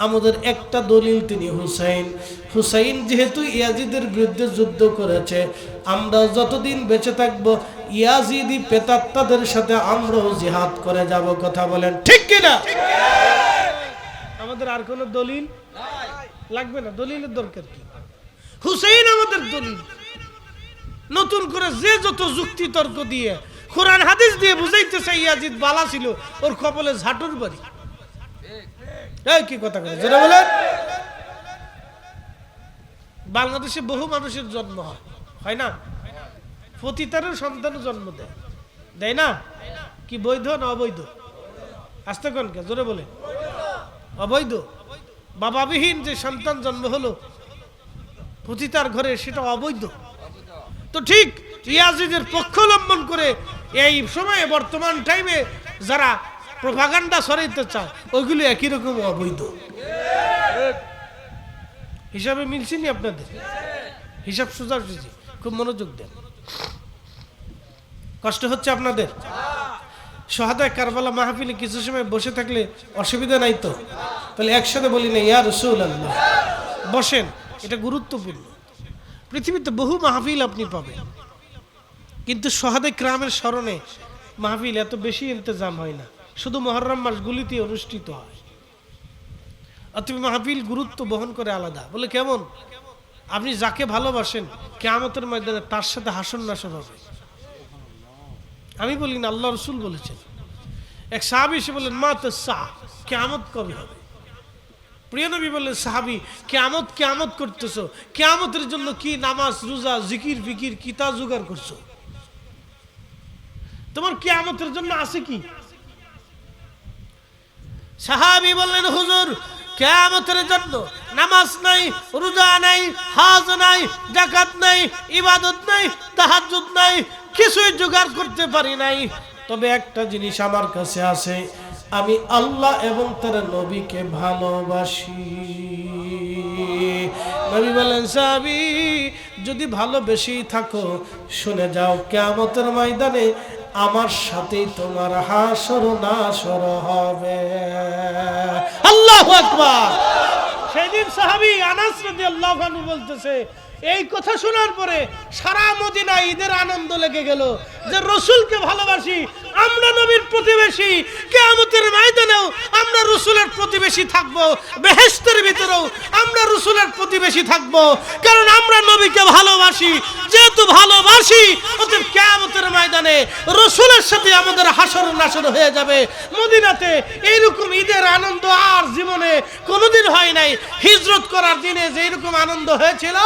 আমাদের একটা দলিল তিনি হুসাইন। হুসাইন যেহেতু ইয়াজিদের বিরুদ্ধে যুদ্ধ করেছে, আমরা যতদিন বেঁচে থাকবো ইয়াজিদি প্রেতাত্মাদের সাথে আমরাও জিহাদ করে যাব। কথা বলেন ঠিক কিনা? আমাদের আর কোনো দলিল লাগবে না, দলিলের দরকার কি? হুসাইন আমাদের দলিল। নতুন করে যে যত যুক্তি তর্ক দিয়ে কোরআন হাদিস দিয়ে বুঝাইতেছে ইয়াজিদ বালা ছিল, ওর কপালে ঝাঁটুর বাড়ি। এই কি কথা বলে যেটা বলেন। বাংলাদেশে বহু মানুষের জন্ম হয় না? পতিতারের সন্তান জন্ম দেয় না? কি বৈধ না অবৈধ? আসতে কোন কে জোরে বলে অবৈধ। বাবাবিহীন যে সন্তান জন্ম হলো পতিতার ঘরে, সেটা অবৈধ। তো ঠিক ইয়াজিদের পক্ষ অবলম্বন করে এই সময়ে বর্তমান টাইমে যারা প্রোপাগান্ডা ছড়াইতে চায়, ওইগুলো একই রকম অবৈধ। হিসাবে মিলছেনি আপনাদের? হিসাব সোজাসুজি, খুব মনোযোগ দেন। কষ্ট হচ্ছে আপনাদের? শাহাদায়ে কারবালা মাহফিলে কিছু সময় বসে থাকলে অসুবিধা নাই তো? তাহলে একসাথে বলি না ইয়া রাসূলুল্লাহ। বসেন, এটা গুরুত্বপূর্ণ। পৃথিবীতে বহু মাহফিল আপনি পাবেন, কিন্তু শাহাদায়ে কিরামের স্মরণে মাহফিল এত বেশি ইন্তজাম হয় না, শুধু মুহররম মাসগুলিতে অনুষ্ঠিত হয়। অতএব মাহফিল গুরুত্ব বহন করে আলাদা। বলে কেমন? আপনি যাকে ভালোবাসেন কিয়ামতের ময়দানে তার সাথে হাসর নাসর হবে। আমি বলি না, আল্লাহ রাসূল বলেছেন। এক সাহাবী এসে বললেন মা তাসা, কিয়ামত কবে হবে? প্রিয় নবী বললেন সাহাবী, কিয়ামত করতেছো, কিয়ামতের জন্য কি নামাজ রোজা জিকির ফিকির কি তা জোগাড় করছো? তোমার কিয়ামতের জন্য আছে কি? সাহাবী বললেন হুজুর, কিয়ামতের জন্য নামাজ নাই, রোজা নাই, হজ নাই, যাকাত নাই, ইবাদত নাই, তাহাজ্জুদ নাই, কিছুই জোগাড় করতে পারি নাই। তবে একটা জিনিস আমার কাছে আছে, আমি আল্লাহ এবং তার নবীকে ভালোবাসি। নবী বলেন সাহাবী, যদি ভালোবেসে থাকো শুনে যাও, কিয়ামতের ময়দানে আমার সাথেই তোমার হাসর নাসর হবে। আল্লাহু আকবার। সেদিন সাহাবী আনাস রাদিয়াল্লাহু আনহু বলতেছে, এই কথা শোনার পরে সারা মদিনা ঈদের আনন্দ লেগে গেল যে রাসূলকে ভালোবাসি, আমরা নবীর প্রতিবেশী, কিয়ামতের ময়দানেও আমরা রাসূলের প্রতিবেশী থাকব, বেহেশতের ভিতরেও আমরা রাসূলের প্রতিবেশী থাকব, কারণ আমরা নবীকে ভালোবাসি। যেহেতু ভালোবাসি, অতএব কিয়ামতের ময়দানে রাসূলের সাথে আমাদের হাসর নাসর হয়ে যাবে। মদিনাতে এইরকম ঈদের আনন্দ আর জীবনে কোনোদিন হয় নাই। হিজরত করার দিনে যেরকম আনন্দ হয়েছিল,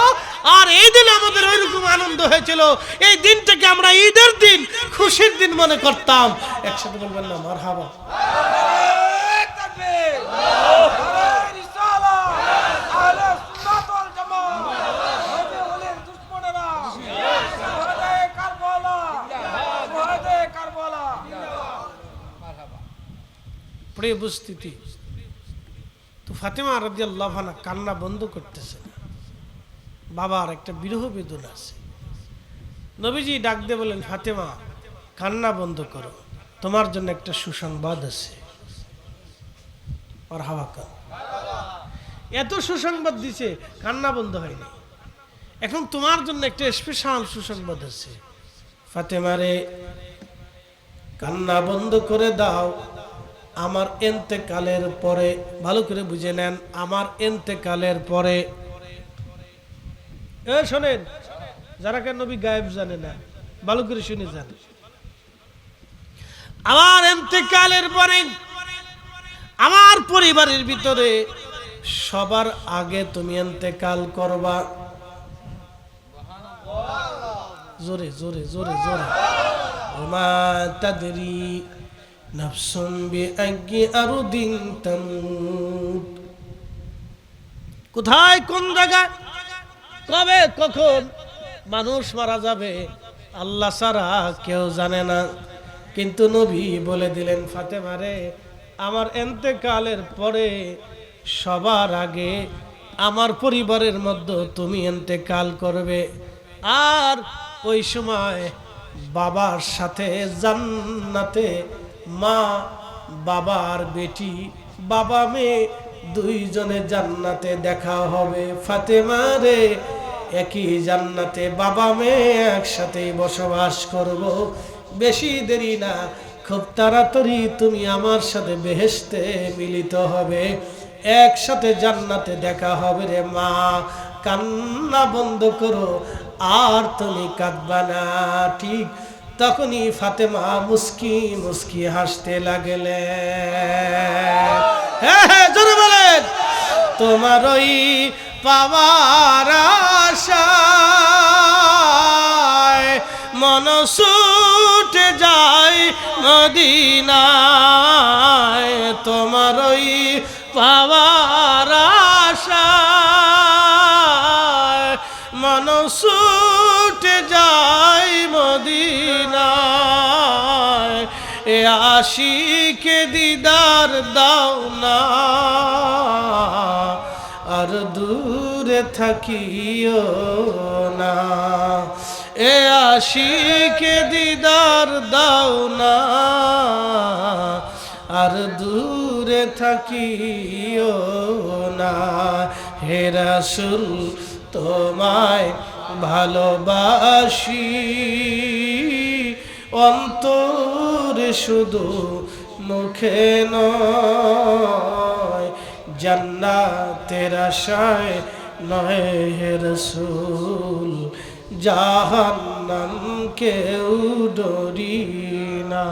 আর এই দিন আমাদের ওইরকম আনন্দ হয়েছিল। এই দিনটাকে আমরা ঈদের দিন, খুশির দিন মনে করতাম। একসাথে বলবেন না মারহাবা? প্রিয় উপস্থিতি, তো ফাতেমা রাদিয়াল্লাহু আনহা কান্না বন্ধ করতেছে না। বাবার একটা বিরহ বেদনা আছে। নবীজি ডাক দিয়ে বলেন, ফাতেমা কান্না বন্ধ করো, তোমার জন্য একটা সুসংবাদ আছে। মারহাবা। এত সুসংবাদ দিছে, কান্না বন্ধ হয়নি। এখন তোমার জন্য একটা স্পেশাল সুসংবাদ আছে। ফাতেমারে কান্না বন্ধ করে দাও, আমার ইন্তেকালের পরে, ভালো করে বুঝে নেন, আমার ইন্তেকালের পরে শোনেন, যারা কেন নবী গায়েব জানে না, ভালো করে শুনে যান। আমার ইন্তেকালের পরে আমার পরিবারের ভিতরে সবার আগে তুমি ইন্তেকাল করবা। জোরে জোরে জোরে জোরে। ওমা তাদরি নাফসুম বিআইয়ি আরদিন তামুত। কোথায় কোন জায়গায় কবে কখন মানুষ মারা যাবে আল্লাহ ছাড়া কেউ জানে না। কিন্তু নবী বলে দিলেন, ফাতেমা রে, আমার ইন্তেকালের পরে সবার আগে আমার পরিবারের মধ্যে তুমি ইন্তেকাল করবে। আর ওই সময় বাবার সাথে জান্নাতে মা বাবার বেটি, বাবা মেয়ে দুইজনে জান্নাতে দেখা হবে। ফাতেমা রে, একই জান্নাতে বাবা মেয়ে একসাথে বসবাস করব। বেশি দেরি না, খুব তাড়াতাড়ি তুমি আমার সাথে বেহেশতে মিলিত হবে, একসাথে জান্নাতে দেখা হবে রে মা। কান্না বন্ধ করো, আর তুমি কাঁদবা না। ঠিক তখনই ফাতেমা মুস্কি মুস্কি হাসতে লাগলে। হ্যাঁ হ্যাঁ, জোরে বলেন। তোমার ওই পাওয়ার আশায় মন ছুটে যায় মদিনায়। তোমার ওই পাওয়ার আশায় মন ছুটে যায় মদিনায়। এ আশিকে দিদার দাও না, আর দূরে থাকিও না। এ আশিকে দিদার দাও না, আর দূরে থাকিও না। হে রাসূল, তোমায় ভালোবাসি অন্তরে শুধু, মুখে নয়। জান্নাতের আশায় নয় হে রাসূল, জাহান্নাম কেউ ডরি না।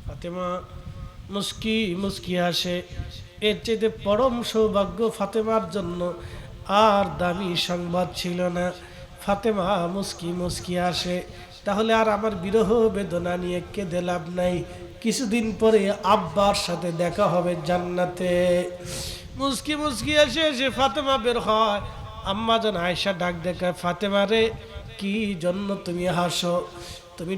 ফাতেমা মুস্কি মুস্কি আসে। এর চেয়ে পরম সৌভাগ্য ফাতেমার জন্য আর দামি সংবাদ ছিল না। ফাতেমা মুস্কি মুস্কি আসে, তাহলে আর আমার বিরহ বেদনা নিয়ে কেঁদে লাভ নাই। কিছুদিন পরে আব্বার সাথে দেখা হবে জান্নাতে। মুস্কি মুস্কি এসে এসে ফাতেমা বের হয়। আম্মা জান আয়েশা ডাক দেখায়, ফাতেমা রে, কি জন্য তুমি হাসো? তুমি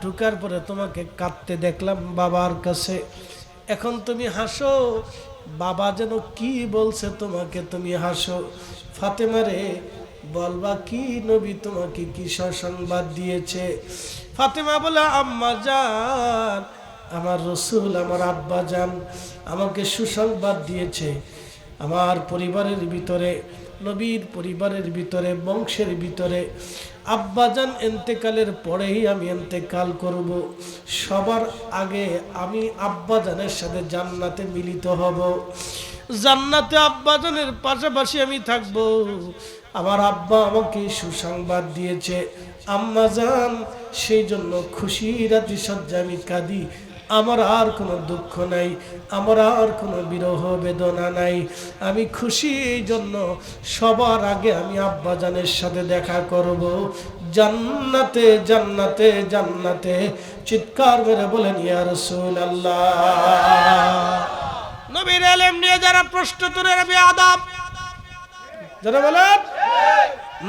ঢুকার পরে তোমাকে কাঁদতে দেখলাম বাবার কাছে, এখন তুমি হাসো। বাবা যেন কি বলছে তোমাকে, তুমি হাসো। ফাতেমা রে, বলবা কি, নবী তোমাকে কি সংবাদ দিয়েছে? ফাতেমা বলে, আম্মা জান, আমার রসুল, আমার আব্বা জান আমাকে সুসংবাদ দিয়েছে। আমার পরিবারের ভিতরে, নবীর পরিবারের ভিতরে, বংশের ভিতরে আব্বাজান ইন্তেকালের পরেই আমি ইন্তেকাল করব। সবার আগে আমি আব্বাজানের সাথে জান্নাতে মিলিত হব। জান্নাতে আব্বাজানের পাশাপাশি আমি থাকব। আমার আব্বা আমাকে সুসংবাদ দিয়েছে আম্মাজান, সেই জন্য খুশির আতিশয্যে আমি কাঁদি। আমার আর কোনো দুঃখ নাই, আমার আর কোনো বিরহ বেদনা নাই। আমি খুশি এই জন্য সবার আগে আমি আব্বাজানের সাথে দেখা করব জান্নাতে, জান্নাতে, জান্নাতে। চিৎকার মেরে বলেন, ইয়া রাসূলুল্লাহ। নবীর ইলম নিয়ে যারা প্রশ্নোত্তরের বেয়াদব, যারা বলেন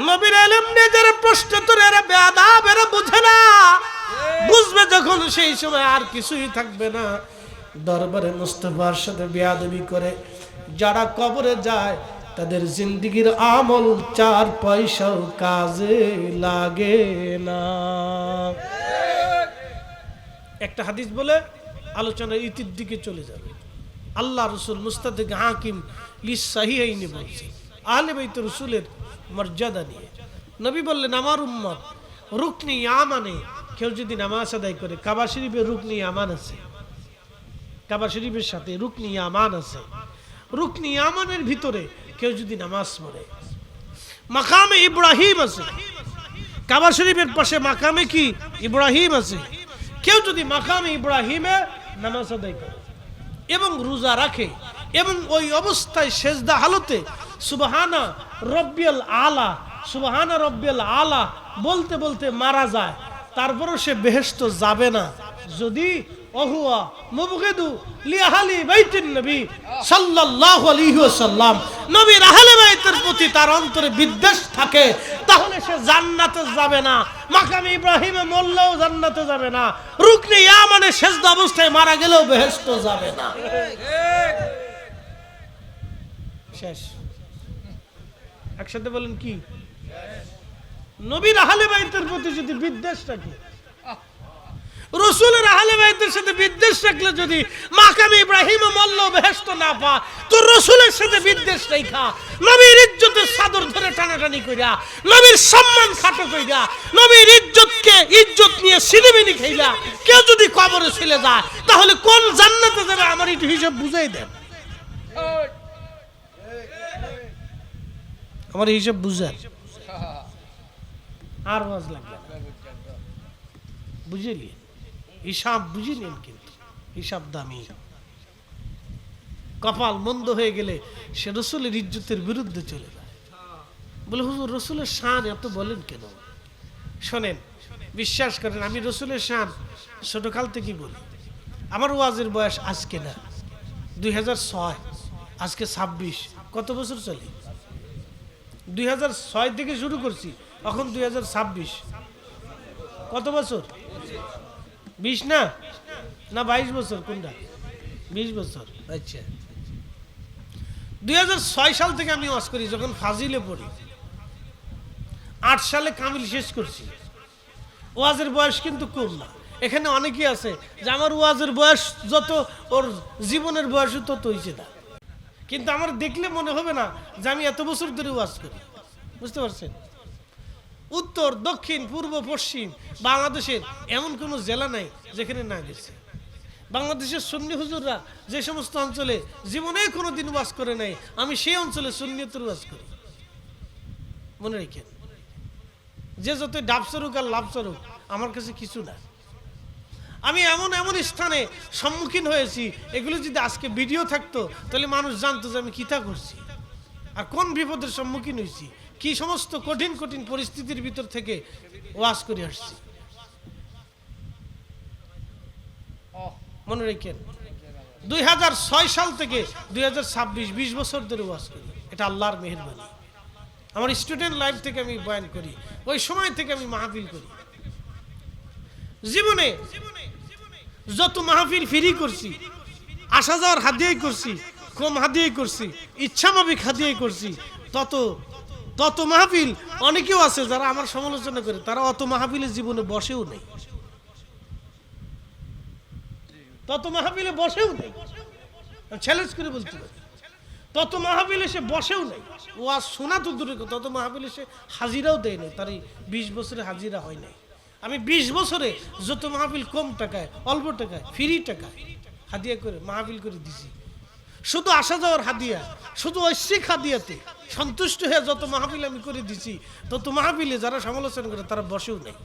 নবীর ইলম নিয়ে যারা প্রশ্নোত্তরের বেয়াদব, এরা বুঝে না। বুঝবে যখন সেই সময় আর কিছুই থাকবে না। দরবারে মুস্তাফার সাথে বেয়াদবি করে যারা কবরে যায়, তাদের জিন্দেগির আমল 4 পয়সাও কাজে লাগে না। একটা হাদিস বলে আলোচনা ইতির দিকে চলে যাবে। আল্লাহ রসুল মুস্তাদিক হাকিম লিসাহিহাইনি বলছে আহলে বাইত রসুলের মর্যাদা নিয়ে। নবী বললেন, আমার উম্মত রুকনি ইয়ামানে, কেউ যদি নামাজ আদায় করে, কাবা শরীফের রুকনি ইয়ামান আছে, কাবা শরীফের সাথে রুকনি ইয়ামান আছে। রুকনি ইয়ামানের ভিতরে কেউ যদি নামাজ পড়ে, মাকামে ইব্রাহিম আছে, কাবা শরীফের পাশে মাকামে কি ইব্রাহিম আছে, কেউ যদি মাকামে ইব্রাহিমে নামাজ আদায় করে এবং রোজা রাখে এবং ওই অবস্থায় সেজদা হালতে সুবহানা রব্বিয়াল আলা, সুবহানা রব্বিয়াল আলা বলতে বলতে মারা যায়, তারপরও সে বেহেশত যাবে না যদি ওহুয়া মুবগিদু লিআহলি বাইতিন নবী সাল্লাল্লাহু আলাইহি ওয়াসাল্লাম, নবীর আহলে বাইতের প্রতি তার অন্তরে বিদ্বেষ থাকে, তাহলে সে জান্নাতে যাবে না। মাকামে ইব্রাহিমে মরলেও জান্নাতে যাবে না, রুকনে ইয়ামানে সেজদা অবস্থায় মারা গেলেও বেহেশত যাবে না। শেষ। একসাথে বলেন কি? নবীর আহলে বাইতের প্রতি যদি বিদ্বেষ থাকে, রাসূলের আহলে বাইতের সাথে বিদ্বেষ রাখলে যদি মাকামে ইব্রাহিমে মরলেও বেহেশত না পা, তো রাসূলের সাথে বিদ্বেষ রাখা, নবীর ইজ্জতের চাদর ধরে টানাটানি কইরা, নবীর সম্মান খাটো কইরা, নবীর ইজ্জতকে ইজ্জত নিয়ে সিনেমিনি খাইলা কেউ যদি কবরে চলে যায়, তাহলে কোন জান্নাতে যাবে আমার একটু হিসাব বুঝাই দেন। আমার হিসাব বুঝার আর ওয়াজ লাগবে না, বুঝিয়ে হিসাব বুঝে নিন, কিন্তু হিসাব দামি। কপাল মন্দ হয়ে গেলে সে রসুলের ইজ্জতের বিরুদ্ধে চলে যায়, বলে হুজুর রসুলের শান এত বলেন কেন? শোনেন, বিশ্বাস করেন, আমি রসুলের শান ছোটকাল থেকে বলি। আমার ওয়াজের বয়স আজকে না, 2006, আজকে 26, কত বছর চলে? 2006 থেকে শুরু করছি, এখন 2026, কত বছর? 20 না 22 বছর? কোনটা? 20 বছর। আচ্ছা, 2006 সাল থেকে আমি ওয়াজ করি, যখন ফাজিলে পড়ি। 8 সালে কামিল শেষ করছি। ওয়াজের বয়স কিন্তু কম না। এখানে অনেকেই আছে যে আমার ওয়াজের বয়স যত, ওর জীবনের বয়সও তত হয়েছে না, কিন্তু আমার দেখলে মনে হবে না যে আমি এত বছর ধরে ওয়াজ করি। বুঝতে পারছেন? উত্তর, দক্ষিণ, পূর্ব, পশ্চিম বাংলাদেশের এমন কোনো জেলা নাই যেখানে না গেছে। বাংলাদেশের সুন্নি হুজুররা যে সমস্ত অঞ্চলে জীবনে কোনোদিন ওয়াজ করে নাই, আমি সেই অঞ্চলে সুন্নিয়তের ওয়াজ করি। মনে রেখেন, যে যত ডাব চরুক আর লাভ চরুক আমার কাছে কিছু না। আমি এমন এমন স্থানে সম্মুখীন হয়েছি, এগুলো যদি আজকে ভিডিও থাকতো তাহলে মানুষ জানতো যে আমি কিতা করছি আর কোন বিপদের সম্মুখীন হয়েছি, কি সমস্ত কঠিন কঠিন পরিস্থিতির ভিতর থেকে ওয়াজ করে আসছি। মনে রেখেন, 2006 সাল থেকে 2026, 20 বছর ধরে ওয়াজ করি। এটা আল্লাহর মেহেরবানি। আমার স্টুডেন্ট লাইফ থেকে আমি বয়ান করি, ওই সময় থেকে আমি মাহফিল করি। জীবনে যত মাহফিল ফ্রি করছি, আসা যাওয়ার হাদিয়াই করছি, কম হাদিয়াই করছি, ইচ্ছা মাফিক হাদিয়াই করছি, তত মাহফিল অনেকেও আছে যারা আমার সমালোচনা করে, তারা অত মাহফিলের জীবনে বসেও নেই, তত মাহফিলে বসেও নেই। চ্যালেঞ্জ করে বলতে পারি, তত মাহফিলে সে বসেও নেই। ওয়াজ শোনা তো দূরে, তত মাহফিলে সে হাজিরাও দেয় নাই। তার এই 20 বছরে হাজিরা হয় নাই। আমি 20 বছরে যত মাহফিল কম টাকায়, অল্প টাকায়, ফ্রি টাকায় হাদিয়া করে মাহফিল করে দিছি। শুধু আসা যাওয়ার হাদিয়া, শুধু ঐশ্বিক হাদিয়াতে সন্তুষ্ট হয়ে যত মাহফিল আমি করে দিছি, তত মাহফিলে যারা সমালোচনা করে তারা বসেও নেই।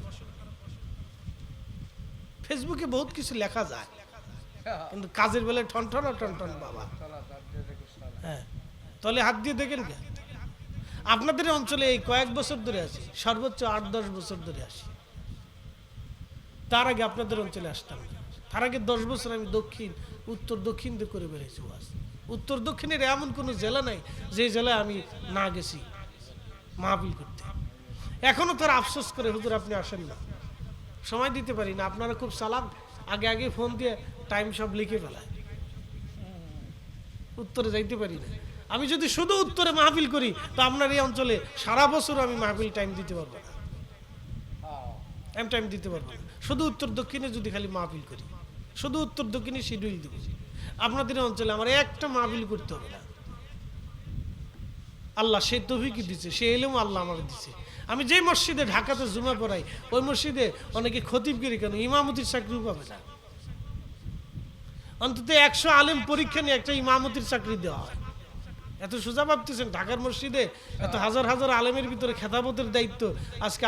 ফেসবুকে বহুত কিছু লেখা যায়, কিন্তু কাজের বেলায় ঠন ঠন বাবা। হ্যাঁ, তাহলে হাত দিয়ে দেখেন কে? আপনাদের অঞ্চলে এই কয়েক বছর ধরে আছি, সর্বোচ্চ 8-10 বছর ধরে আসি। তার আগে আপনাদের অঞ্চলে আসতাম, তার আগে 10 বছর আমি দক্ষিণ উত্তর দক্ষিণ দিয়ে করে বেড়েছি ওয়াজ। উত্তর দক্ষিণের এমন কোনো জেলা নাই যে জেলায় আমি না গেছি মাহফিল করতে। এখনো তারা আফসোস করে, হুজুর আপনি আসেন না, সময় দিতে পারি না। আপনারা খুব চালাক, আগে আগে ফোন দিয়ে টাইম সব লিখে ফেলায়, উত্তরে যাইতে পারি না। আমি যদি শুধু উত্তরে মাহফিল করি তো আপনার এই অঞ্চলে সারা বছর আমি মাহফিল টাইম দিতে পারবো না, আমি টাইম দিতে পারবো না। শুধু উত্তর দক্ষিণে যদি খালি মাহফিল করি, শুধু উত্তর দক্ষিণে শিডিউল দেব, আপনাদের অঞ্চলে আমার একটা মাহফিল করতে হবে না। আল্লাহ সেই তৌফিকই দিচ্ছে, সে এলেও আল্লাহ আমার দিচ্ছে। আমি যে মসজিদে ঢাকাতে জুমা পড়াই, ওই মসজিদে অনেকে খতিবগিরি কেন ইমামতির চাকরিও পাবে না। অন্তত 100 আলেম পরীক্ষা নিয়ে একটা ইমামতির চাকরি দেওয়া হয়, এত সোজা ভাবতেছেন ঢাকার মসজিদে এত হাজার হাজার আলেমের ভিতরে খেতাবতের দায়িত্ব আজকে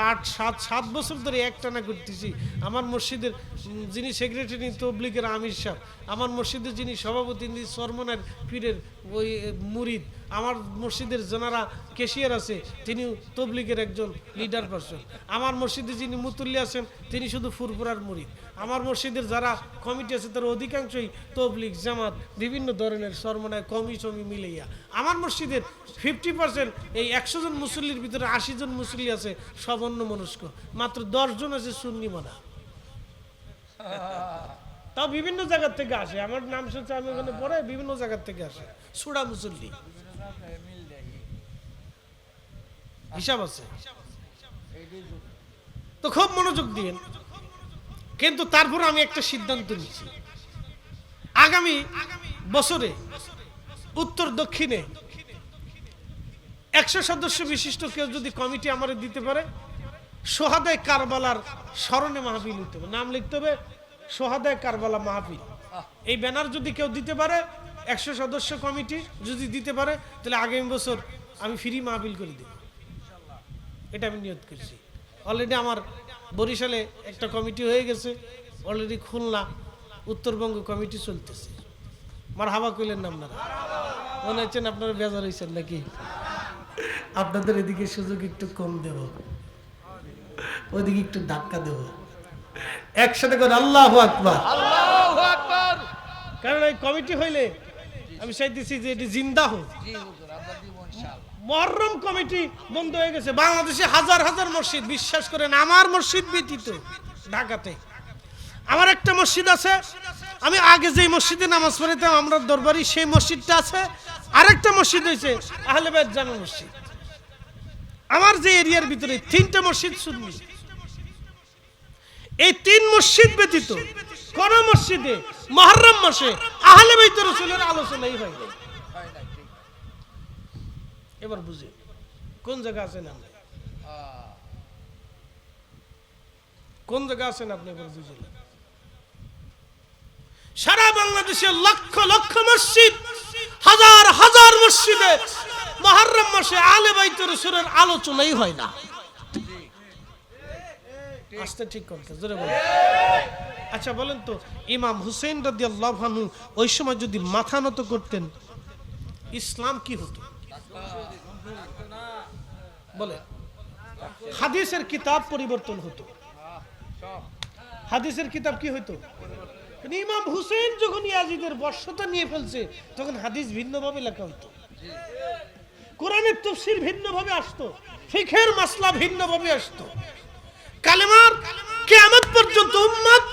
7 বছর ধরে একটানা করতেছি। আমার মসজিদের যিনি সেক্রেটারি তবলিগের আমির সাহেব, আমার মসজিদের যিনি সভাপতি চরমনের পীরের ওই মুরিদ, আমার মসজিদের যারা ক্যাশিয়ার আছে তিনি তবলিগের একজন লিডার পারসন, আমার মসজিদে যিনি মুতুল্লি আছেন তিনি শুধু ফুরফুরার মুরিদ, আমার মসজিদের যারা কমিটি আছে তার অধিকাংশই তবলিগ জামাত বিভিন্ন ধরনের চরমনায় কমি মিলাইয়া। আমার মসজিদের 50% এই 100 জন মুসল্লির ভিতরে 80 জন মুসল্লি আছে সব অন্য মনস্ক, মাত্র 10 জন আছে সুন্নি মানা। তাও বিভিন্ন জায়গার থেকে আসে, আমার নাম শুনছে আমি ওখানে পড়ে বিভিন্ন জায়গার থেকে আসে সুড়া মুসল্লি, হিসাব আছে। তো খুব মনোযোগ দিয়েন। কিন্তু তারপর আমি একটা সিদ্ধান্ত নিচ্ছি, আগামী বছরে উত্তর দক্ষিণে 100 সদস্য বিশিষ্ট কেউ যদি কমিটি আমারে দিতে পারে, সোহাদায়ে কারবালার স্মরণে মাহফিল হতে হবে, নাম লিখতে হবে সোহাদায়ে কারবালা মাহফিল। এই ব্যানার যদি কেউ দিতে পারে, 100 সদস্য কমিটি যদি দিতে পারে, তাহলে আগামী বছর আমি ফ্রি মাহফিল করে দেব, এটা আমি নিয়ত করছি। অলরেডি আমার বরিশালে একটা কমিটি হয়ে গেছে, অলরেডি খুলনা উত্তরবঙ্গ কমিটি চলতেছে। মারহাবা কইলেন না আপনারা? মনে হচ্ছেন আপনারা বেজার হয়েছেন নাকি? আপনাদের এদিকে সুযোগ একটু কম দেব, ওইদিকে একটু ধাক্কা দেব, একসাথে করে আল্লাহু আকবার, আল্লাহু আকবার। কারণ এই কমিটি হইলে আমি চাইতেছি যে এটি জিন্দা হোক। মুহররম কমিটি বন্ধ হয়ে গেছে, বাংলাদেশে হাজার হাজার মসজিদ, বিশ্বাস করেন আমার মসজিদ ব্যতীত ঢাকাতে আমার একটা মসজিদ আছে, আমি আগে যেই মসজিদে নামাজ পড়িতাম আমরা দরবারি, সেই মসজিদটা আছে। আরেকটা মসজিদ হয়েছে আহলে বাইত জামে মসজিদ। আমার যে এরিয়ার ভিতরে 3টা মসজিদ সুন্নি। এই 3 মসজিদ ব্যতীত কোন মসজিদে মুহররম মাসে আহলে বাইত রাসূলের আলোচনাই হয় না। এবার বুঝে কোন জায়গা আছেন আপনি, কোন জায়গা আছেন আপনি এবার বুঝলেন। সারা বাংলাদেশে লক্ষ লক্ষ মসজিদ, হাজার হাজার মসজিদে মুহররম মাসে আহলে বাইত রাসূলের আলোচনাই হয় না। আস্তে ঠিক করতে জোরে বলেন। আচ্ছা বলেন তো, ইমাম হুসেইন রাদিয়াল্লাহু আনহু ওই সময় যদি মাথা নত করতেন ইসলাম কি হতো? বলে হাদিসের কিতাব পরিবর্তন হতো। হাদিসের কিতাব কি হতো? ইমাম হুসেইন যখন ইয়াজিদের বর্ষতা নিয়ে ফেলছে তখন হাদিস ভিন্নভাবে লেখা হতো, কোরআনের তাফসীর ভিন্নভাবে আসতো, ফিকহের মাসলা ভিন্নভাবে আসতো। কালেমার কিয়ামত পর্যন্ত উম্মত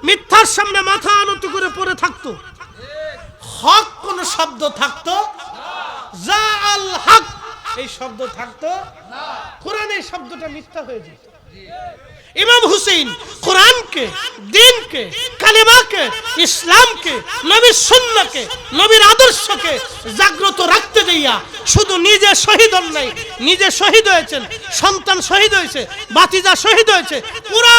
মিথ্যার সামনে মাথা নত করে পড়ে থাকতো, হক কোন শব্দ থাকতো যা আল হক এই শব্দ থাকতো না, কোরআন এই শব্দটা মিথ্যা হয়ে যেত। ইমাম হুসেইন কোরআনকে, দ্বীনকে, কালেমাকে, ইসলামকে, নবীর সুন্নাহকে, নবীর আদর্শকে জাগ্রত রাখতে যাইয়া শুধু নিজে শহীদ হন নাই, নিজে শহীদ হয়েছেন, সন্তান শহীদ হয়েছে, ভাতিজা শহীদ হয়েছে, পুরো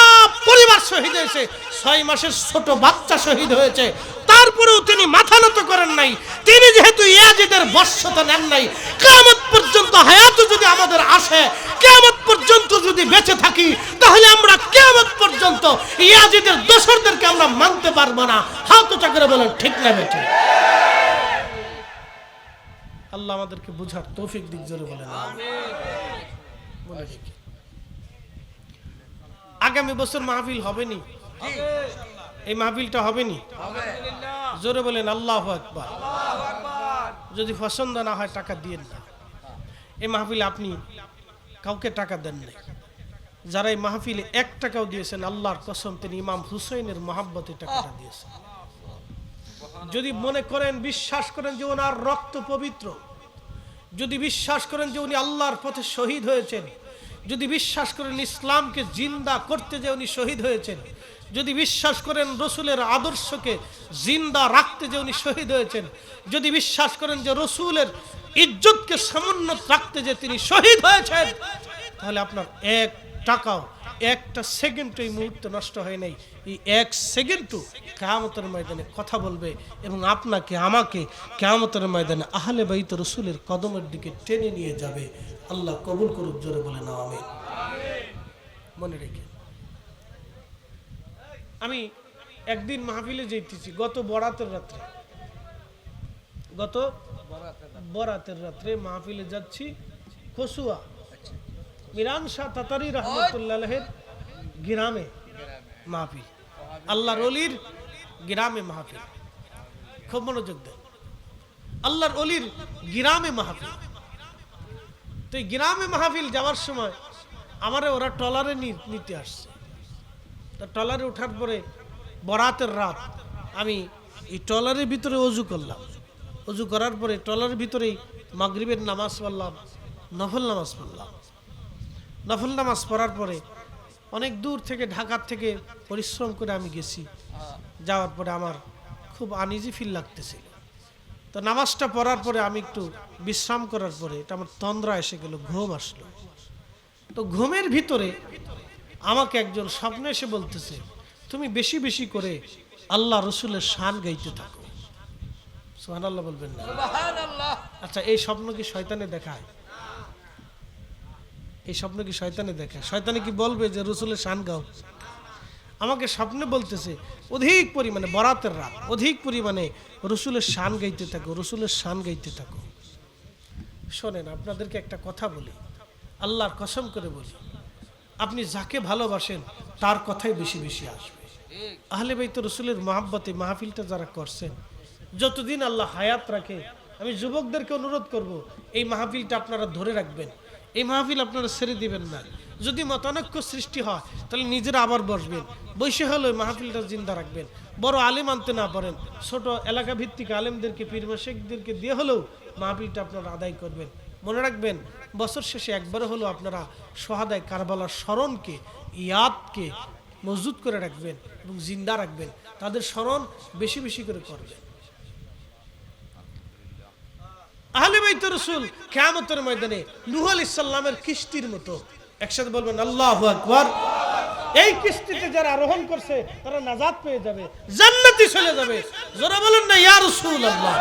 পরিবার শহীদ হয়েছে, 6 মাসের ছোট বাচ্চা শহীদ হয়েছে। তারপরেও তিনি মাথা নত করেন নাই। তিনি যেহেতু ইয়াজিদের বর্ষতা নেন নাই, কিয়ামত পর্যন্ত হায়াত যদি আমাদের আসে, কিয়ামত পর্যন্ত যদি বেঁচে থাকি, তাহলে আমরা কিয়ামত পর্যন্ত ইয়াজিদের দোসরদেরকে আমরা মানতে পারবো না। হাত উঁচা করে বলেন ঠিক না বেঠিক? আল্লাহ আমাদেরকে বুঝার তৌফিক দিক, জোরে বলেন আমিন। আগামী বছর মাহফিল হবে নি? এই মাহফিলটা হবে নি? জোরে বলেন আল্লাহু আকবার। যদি পছন্দ না হয় টাকা দিয়েন না। এই মাহফিলে আপনি কাউকে টাকা দেন নাই, যারা এই মাহফিলে 1 টাকাও দিয়েছেন আল্লাহর কসম তিনি ইমাম হুসাইনের মহব্বতে টাকাটা দিয়েছেন। যদি মনে করেন, বিশ্বাস করেন যে ওনার রক্ত পবিত্র, যদি বিশ্বাস করেন যে উনি আল্লাহর পথে শহীদ হয়েছেন, যদি বিশ্বাস করেন ইসলামকে জিন্দা করতে যে উনি শহীদ হয়েছেন, যদি বিশ্বাস করেন রসুলের আদর্শকে জিন্দা রাখতে যে উনি শহীদ হয়েছেন, যদি বিশ্বাস করেন যে রসুলের ইজ্জতকে সমুন্নত রাখতে যে তিনি শহীদ হয়েছেন, তাহলে আপনার 1 টাকাও একটা সেকেন্ড এই মুহূর্তে নষ্ট হয় নাই। এই এক সেকেন্ডও কিয়ামতের ময়দানে কথা বলবে এবং আপনাকে আমাকে কিয়ামতের ময়দানে আহলে বাইত রাসূলের কদমের দিকে টেনে নিয়ে যাবে। আল্লাহ কবুল করুক, জোরে বলে না আমিন। মনে রেখে আমি একদিন মাহফিলে যাইতেছি গত বরাতের রাত্রে মাহফিলে যাচ্ছি কসুয়া মিরান শাহ তাতারি রহমতুল্লাহের গ্রামে মাহফিল, আল্লাহর ওলির গ্রামে মাহফিল। খুব মনোযোগ দেন, আল্লাহর ওলির গ্রামে মাহফিল। তো এই গ্রামে মাহফিল যাওয়ার সময় আমারে ওরা ট্রলারে নিতে আসছে। তো ট্রলারে ওঠার পরে বরাতের রাত আমি এই ট্রলারের ভিতরে অজু করলাম। অজু করার পরে ট্রলারের ভিতরেই মাগরিবের নামাজ পড়লাম, নফল নামাজ পড়লাম। নফল নামাজ পড়ার পরে অনেক দূর থেকে ঢাকার থেকে পরিশ্রম করে আমি গেছি। যাওয়ার পরে আমার খুব আনইজি ফিল লাগতেছিল। তো নামাজটা পড়ার পরে আমি একটু বিশ্রাম করার পরে এটা আমার তন্দ্রা এসে গেল, ঘুম আসলো। তো ঘুমের ভিতরে আমাকে একজন স্বপ্নে এসে বলতেছে, তুমি বেশি বেশি করে আল্লাহ রসুলের শান গাইতে থাকো। সুবহানাল্লাহ বলবেন না? সুবহানাল্লাহ। আচ্ছা, এই স্বপ্ন কি শয়তানে দেখায়? এই স্বপ্ন কি শয়তানে দেখায়? শয়তানে কি বলবে যে রসুলের শান গাও? আমাকে স্বপ্নে বলতেছে অধিক পরিমাণে, বরাতের রাত, অধিক পরিমাণে রসুলের শান গাইতে থাকো, রসুলের শান গাইতে থাকো। শোনেন, আপনাদেরকে একটা কথা বলি, আল্লাহর কসম করে বলি, আপনি যাকে ভালোবাসেন তার কথাই বেশি বেশি আসবে। আহলে বাইত রসুলের মহাব্বতে মাহফিলটা যারা করছেন, যতদিন আল্লাহ হায়াত রাখে, আমি যুবকদেরকে অনুরোধ করব, এই মাহফিলটা আপনারা ধরে রাখবেন। এই মাহফিল আপনারা ছেড়ে দিবেন না। যদি মতানৈক্য সৃষ্টি হয় তাহলে নিজেরা আবার বসবেন, বসে হলে মাহফিলটা জিন্দা রাখবেন। বড় আলেম আনতে না পারেন, ছোট এলাকা ভিত্তিক আলেমদেরকে, পীর মাশায়েখদেরকে দিয়ে হলেও মাহফিলটা আপনারা আদায় করবেন। মনে রাখবেন, বছর শেষে একবার হলেও আপনারা সোহাদায়ে কারবালার স্মরণকে, ইয়াদকে মজবুত করে রাখবেন এবং জিন্দা রাখবেন। তাদের স্মরণ বেশি বেশি করে করবেন। আহলে বাইত রাসূল কিয়ামতের ময়দানে নূহ আলাইহিস সালামের কিস্তির মতো, একসাথে বলবেন আল্লাহু আকবার। এই কিস্তিতে যারা আরোহণ করছে তারা নাজাত পেয়ে যাবে, জান্নাতে চলে যাবে। যারা বলেন না ইয়া রাসূলুল্লাহ।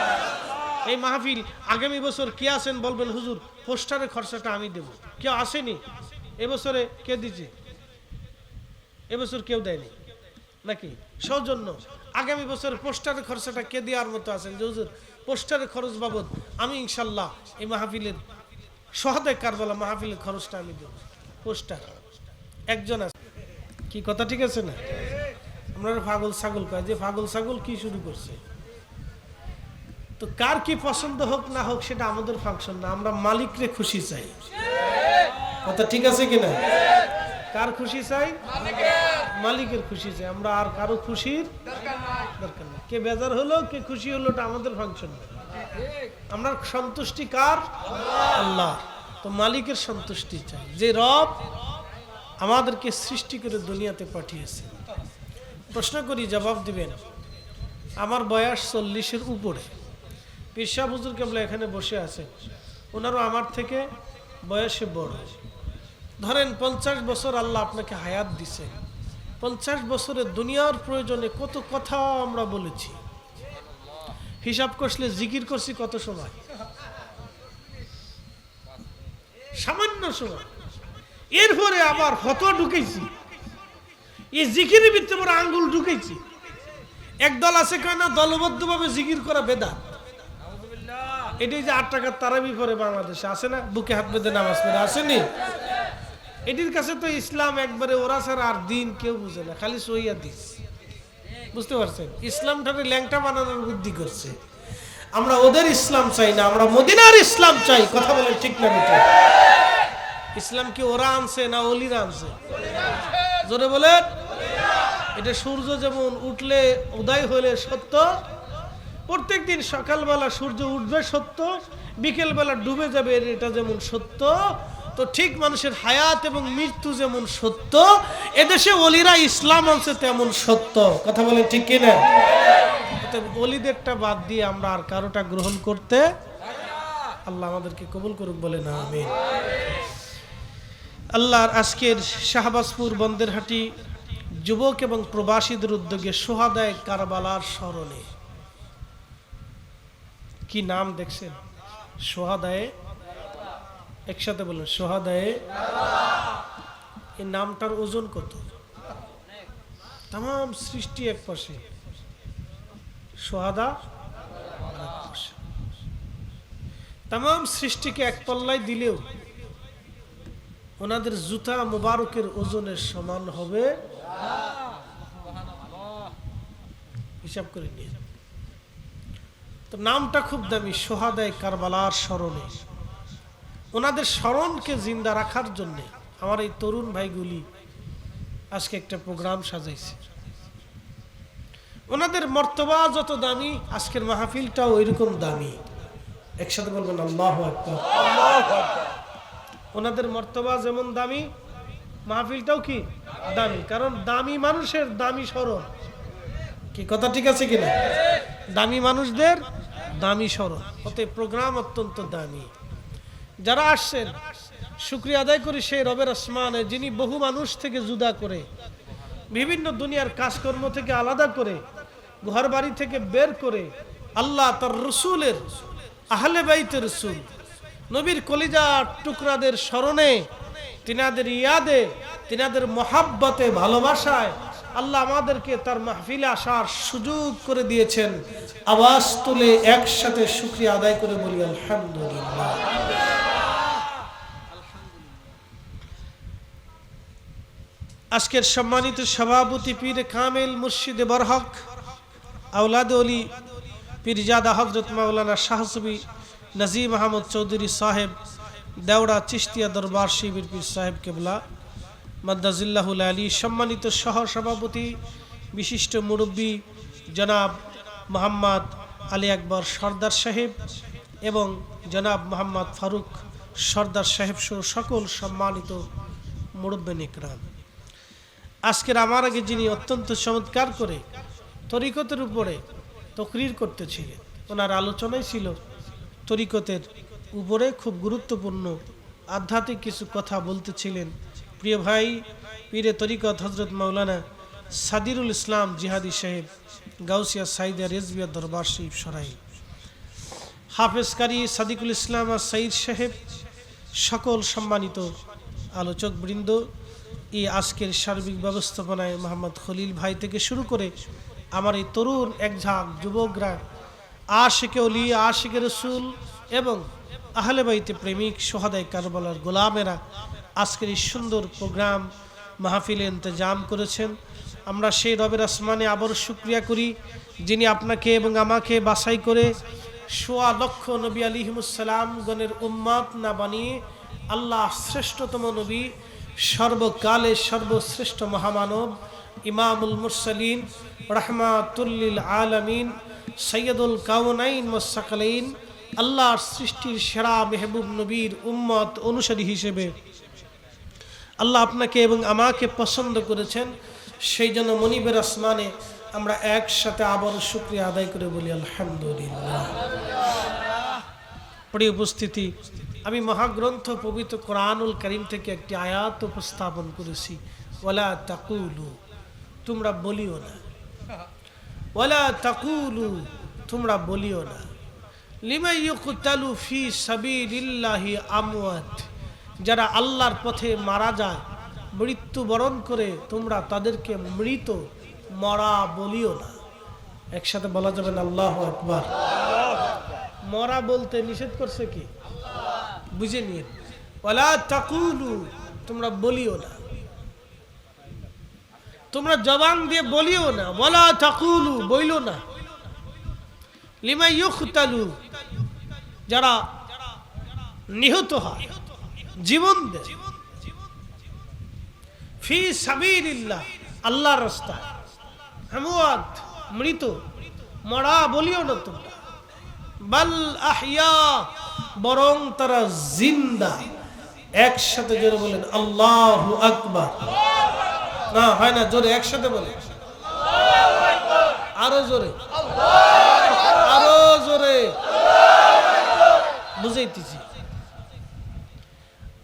এই মাহফিল আগামী বছর কে আছেন বলবেন, হুজুর পোস্টারের খরচাটা আমি দেব। কেউ আসেনি এবছরে? কে দিচ্ছে? এবছর কেউ দেয়নি নাকি? সৌজন্য আগামী বছর পোস্টারের খরচাটা কে দেওয়ার মতো আছেন যে হুজুর পোস্টারের খরচ বাবদ আমি ইনশাল্লাহ এই মাহফিলের সোহাদায়ে কারবালা মাহফিলের খরচটা আমি দেব। পোস্টার একজন আছে, কি কথা ঠিক আছে না? আমরা পাগল ছাগল কয়, যে পাগল ছাগল কি শুরু করছে। তো কার কি পছন্দ হোক না হোক সেটা আমাদের ফাংশন না, আমরা মালিকরে খুশি চাই। কথা ঠিক আছে কিনা? কার খুশি চাই? মালিকের খুশি চাই। আমরা আর কারো খুশির দরকার নেই। কে বেজার হলো, কে খুশি হলো, এটা আমাদের ফাংশন না। আমরা সন্তুষ্টি কার? আল্লাহ। তো মালিকের সন্তুষ্টি চাই, যে রব আমাদেরকে সৃষ্টি করে দুনিয়াতে পাঠিয়েছে। প্রশ্ন করি, জবাব দিবেন। আমার বয়স 40-এর উপরে। পীর সাহেব হুজুর কেবলা এখানে বসে আছে, ওনারও আমার থেকে বয়সে বড়। ধরেন 50 বছর আল্লাহ আপনাকে হায়াত দিছে। 50 বছরে দুনিয়ার প্রয়োজনে কত কথা আমরা বলেছি, হিসাব করলে জিকির করছি কত সময়? সামান্য সময়। এরপরে আবার ফতোয়া ঢুকেছি, এই জিকিরের ভিতরে আমরা আঙ্গুল ঢুকেছি। একদল আছে কেন দলবদ্ধভাবে জিকির করা বেদাত। এটাই যে 8 টাকার তারাবি পড়ে বাংলাদেশে আছে না, বুকে হাত বেঁধে নামাজ পড়ে, আসেনি? এটির কাছে তো ইসলাম একবারে ওরা ছাড়া আর দিন কেউ বুঝে না, খালি সহি হাদিস। বুঝতে পারছেন? ইসলামটাকে ল্যাংটা বানানোর বুদ্ধি করছে। আমরা ওদের ইসলাম চাই না, আমরা মদিনার ইসলাম চাই। কথা বলেন ঠিক না বেটা? ইসলাম কি ওরা আনছে না ওলিরা আনছে? জোরে বলেন। এটা সূর্য যেমন উঠলে উদয় হলে সত্য, প্রত্যেকদিন সকালবেলা সূর্য উঠবে সত্য, বিকেলবেলা ডুবে যাবে, এটা যেমন সত্য, তো ঠিক মানুষের হায়াত এবং মৃত্যু যেমন সত্য, এদেশে ওলিরা ইসলাম আনছে তেমন সত্য। কথা বলেন ঠিক কিনা? ওলিদেরটা বাদ দিয়ে আমরা আর কারোটা গ্রহণ করতে, আল্লাহ আমাদেরকে কবুল করুক, বলে না আমিন। আল্লাহর আজকের শাহবাজপুর বন্দেরহাটি যুবক এবং প্রবাসীদের উদ্যোগে সোহাদায়ে কারবালার স্মরণে, কি নাম দেখছেন? সোহাদায়ে, একসাথে বলুন সোহাদায়ে। এই নামটার ওজন কত? তাম সৃষ্টি এক পাশে, সোহাদা আরেক পাশে। তাম সৃষ্টিকে এক পাল্লায় দিলেও ওনাদের জুতা মুবারকের ওজনের সমান হবে। হিসাব করে নিয়ে, তো নামটা খুব দামি, সোহাদায়ে কারবালার স্মরণে। ওনাদের স্মরণকে জিন্দা রাখার জন্য আমার এই তরুণ ভাইগুলি আজকে একটা প্রোগ্রাম সাজাইছে। ওনাদের মর্তবা যত দামি, আজকের মাহফিলটাও ওইরকম দামি। একসাথে বলবেন আল্লাহু আকবার। ওনাদের মর্তবা যেমন দামি, মাহফিলটাও কি দামি, কারণ দামি মানুষের দামি স্মরণ। কি কথা ঠিক আছে কিনা? দামি মানুষদের দামি স্মরণ, অতএব প্রোগ্রাম অত্যন্ত দামি। যারা আসছেন শুকরিয়া আদায় করি সেই রবের আসমানে, যিনি বহু মানুষ থেকে জুদা করে, বিভিন্ন দুনিয়ার কাজকর্ম থেকে আলাদা করে, ঘর বাড়ি থেকে বের করে আল্লাহ তার রসুলের, আহলে বাইতের রসুল নবীর কলিজা টুকরাদের স্মরণে, তিনাদের ইয়াদে, তিনাদের মহাব্বতে, ভালোবাসায় আল্লাহ আমাদেরকে তার মাহফিলে আসার সুযোগ করে দিয়েছেন। আওয়াজ তুলে একসাথে শুকরিয়া আদায় করে বলি আলহামদুলিল্লাহ। আজকের সম্মানিত সভাপতি পীর কামেল মুর্শিদে বরহক আওলাদ ওলি পীরজাদা হযরত মাওলানা শাহ সুফি নজিম আহমদ চৌধুরী সাহেব, দেওড়া চিশতিয়া দরবার শিবির পীর সাহেব কেবলা মাদ্দাজিল্লাহুল আলী, সম্মানিত সহ সভাপতি বিশিষ্ট মুরব্বী জনাব মোহাম্মদ আলী আকবর সর্দার সাহেব এবং জনাব মোহাম্মদ ফারুক সর্দার সাহেব সহ সকল সম্মানিত মুরব্বিন ইকরাম, আজকের আমার আগে যিনি অত্যন্ত চমৎকার করে তরিকতের উপরে তকরির করতেছিলেন, ওনার আলোচনাই ছিল তরিকতের উপরে, খুব গুরুত্বপূর্ণ আধ্যাত্মিক কিছু কথা বলতেছিলেন। প্রিয় ভাই পীরে তরিকত হজরত মাওলানা সাদিরুল ইসলাম জিহাদি সাহেব, গাউসিয়া সাইদিয়া রেজবিয়া দরবার শরীফ সরাই, হাফেজ কারি সাদিকুল ইসলাম আর সাইদ সাহেব, সকল সম্মানিত আলোচক বৃন্দ, এই আজকের সার্বিক ব্যবস্থাপনায় মোহাম্মদ খলিল ভাই থেকে শুরু করে আমার এই তরুণ একঝাঁক যুবকরা, আশিকে ওলি, আশিকে রসুল এবং আহলে বাইতে প্রেমিক সোহাদায়ে কারবালার গোলামেরা আজকের এই সুন্দর প্রোগ্রাম মাহফিলে ইন্তজাম করেছেন। আমরা সেই রবের আসমানে আবার শুকরিয়া করি, যিনি আপনাকে এবং আমাকে বাছাই করে ১.৫ লক্ষ নবী আলাইহিমুসসালাম গণের উম্মত না বানিয়ে আল্লাহ শ্রেষ্ঠতম নবী, সর্বকালের সর্বশ্রেষ্ঠ মহামানব, ইমামুল মুরসালিন, রাহমাতুল লিল আলামিন, সৈয়দুল কাউনাইন ওয়াস সাকালাইন, আল্লাহর সৃষ্টির সেরা মেহবুব নবীর উম্মত অনুসারী হিসেবে আল্লাহ আপনাকে এবং আমাকে পছন্দ করেছেন। সেই জন্য মনিবের আসমানে আমরা একসাথে আবার শুকরিয়া আদায় করে বলি আলহামদুলিল্লাহ। প্রিয় উপস্থিতি, আমি মহাগ্রন্থ পবিত্র কোরআনুল কারীম থেকে একটি আয়াত উপস্থাপন করেছি, ওয়ালা তাকুলু, তোমরা বলিও না, ওয়ালা তাকুলু, তোমরা বলিও না, লিমান ইউকতালু ফি সাবিলিল্লাহি আমওয়াত, যারা আল্লাহর পথে মারা যায়, মৃত্যুবরণ করে, তোমরা তাদেরকে মৃত, মরা বলিও না। একসাথে বলা যাবে না আল্লাহু আকবার। মরা বলতে নিষেধ করছে কি? বুঝে নিন, ওয়ালা তাকুলু, তোমরা বলিও না, তোমরা জবান দিয়ে বলিও না, ওয়ালা তাকুলু, বইলো না, লিমান ইউকতালু, যারা নিহত হয়, জীবন দেয়, ফি সাবিলিল্লাহ, আল্লাহর রাস্তায়, আমওয়াত, মৃত, মরা বলিও না তোমরা, বাল আহইয়া, বরং তারা জিন্দা। একসাথে জোরে বলেন আল্লাহু আকবার। না হয় না, জোরে একসাথে বলেন, আরো জোরে, আরো জোরে, বুঝাইতেছি।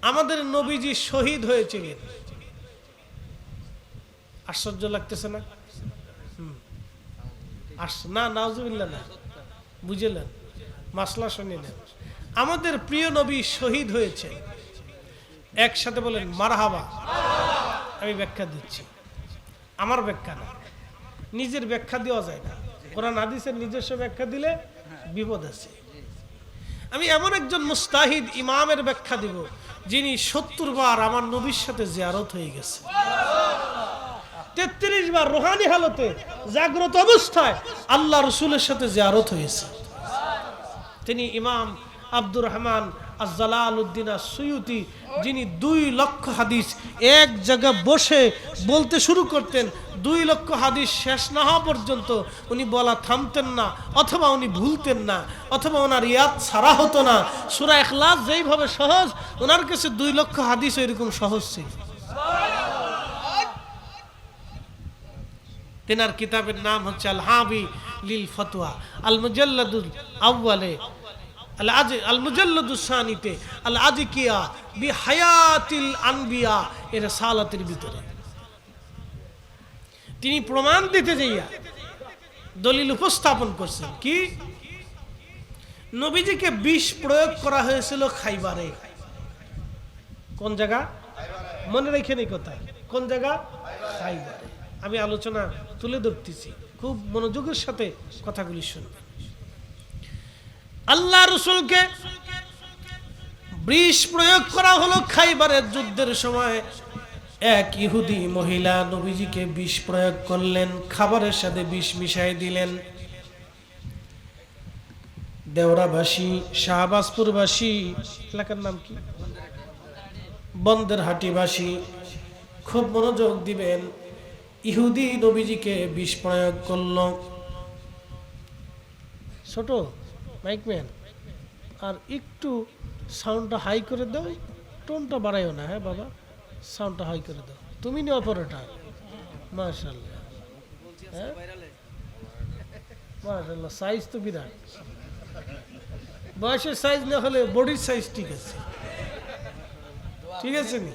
আমাদের নবীজি শহীদ হয়েছিলেন। আশ্চর্য লাগতেছে না? না, নাউজুবিল্লাহ না, বুঝলেন? মাসলা শুনিলেন। আমাদের প্রিয় নবী শহীদ হয়েছে। একসাথে বলেন মারহাবা। আমি ব্যাখ্যা দিচ্ছি, আমার ব্যাখ্যা না, নিজের ব্যাখ্যা দেওয়া যায় না। কোরআন হাদিসের নিজস্ব ব্যাখ্যা দিলে বিপদ আছে। আমি এমন একজন মুস্তাহিদ ইমামের ব্যাখ্যা দিব যিনি 70 বার আমার নবীর সাথে জিয়ারত হয়ে গেছে, 33 বার রুহানি হালতে জাগ্রত অবস্থায় আল্লাহ রসুলের সাথে জিয়ারত হয়েছে। তিনি ইমাম আব্দুর রহমান আজ-জালালউদ্দিন আস-সুয়ুতি, যিনি 2 লক্ষ হাদিস এক জায়গায় বসে বলতে শুরু করতেন, 2 লক্ষ হাদিস শেষ না হওয়া পর্যন্ত উনি বলা থামতেন না, অথবা উনি ভুলতেন না, অথবা ওনার ইয়াদ ছাড়া হতো না। সূরা ইখলাস যেইভাবে সহজ, ওনার কাছে 2 লক্ষ হাদিস এরকম সহজ ছিল। তেনার কিতাবের নাম হচ্ছে আল হাবি লিল ফতোয়া, আল মুজাল্লাদুল আউয়ালে, আল মুজাল্লাদুস সানিতে আল আজিকিয়া বি হায়াতিল আনবিয়া এর সালাতের ভিতরে তিনি প্রমাণ দিতে যাইয়া দলিল উপস্থাপন করছেন কি নবীজিকে বিষ প্রয়োগ করা হয়েছিল খাইবারে। কোন জায়গা? মনে রেখেন এই কথা, কোন জায়গা? খাইবারে। আমি আলোচনা তুলে ধরতেছি, খুব মনোযোগের সাথে কথাগুলি শুনবেন। আল্লাহ রসুলকে বিষ প্রয়োগ করা হলো খাইবারের যুদ্ধের সময়। এক ইহুদি মহিলা নবীজিকে বিষ প্রয়োগ করলেন, খাবারের সাথে বিষ মিশাই দিলেন। দেওরাবাসী, শাহবাজপুরবাসী, এলাকার নাম কি, বন্দেরহাটিবাসী, খুব মনোযোগ দিবেন। ইহুদি নবীজিকে বিষ প্রয়োগ করল। ছোট মাইকম্যান, আর একটু সাউন্ডটা হাই করে দাও, টোনটা বাড়াইও না। হ্যাঁ বাবা, সাউন্ডটা হাই করে দাও। তুমি নি অপারেটর, মাশাআল্লাহ। হ্যাঁ মাশাআল্লাহ, সাইজ তো বিরাট। বয়সের সাইজ না হলে বডির সাইজ ঠিক আছে, ঠিক আছে নি?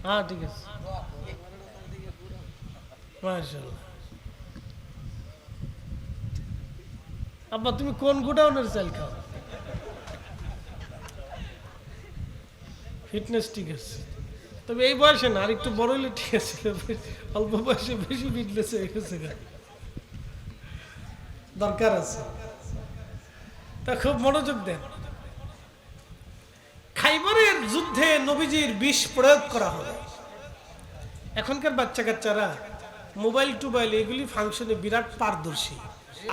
হ্যাঁ ঠিক আছে, মাশাআল্লাহ। আব্বা তুমি কোন গোডাউনের চাল খাও? ফিটনেস ঠিক আছে, তবে এই বয়সে না, আর একটু বড় হলে ঠিক আছে। অল্প বয়সে বেশি ফিটনেস হয়ে গেছে, দরকার আছে। তা খুব মনোযোগ দেন। খাইবারের যুদ্ধে নবীজির বিষ প্রয়োগ করা হলো। এখনকার বাচ্চা কাচ্চারা মোবাইল টোবাইল এগুলি ফাংশনে বিরাট পারদর্শী।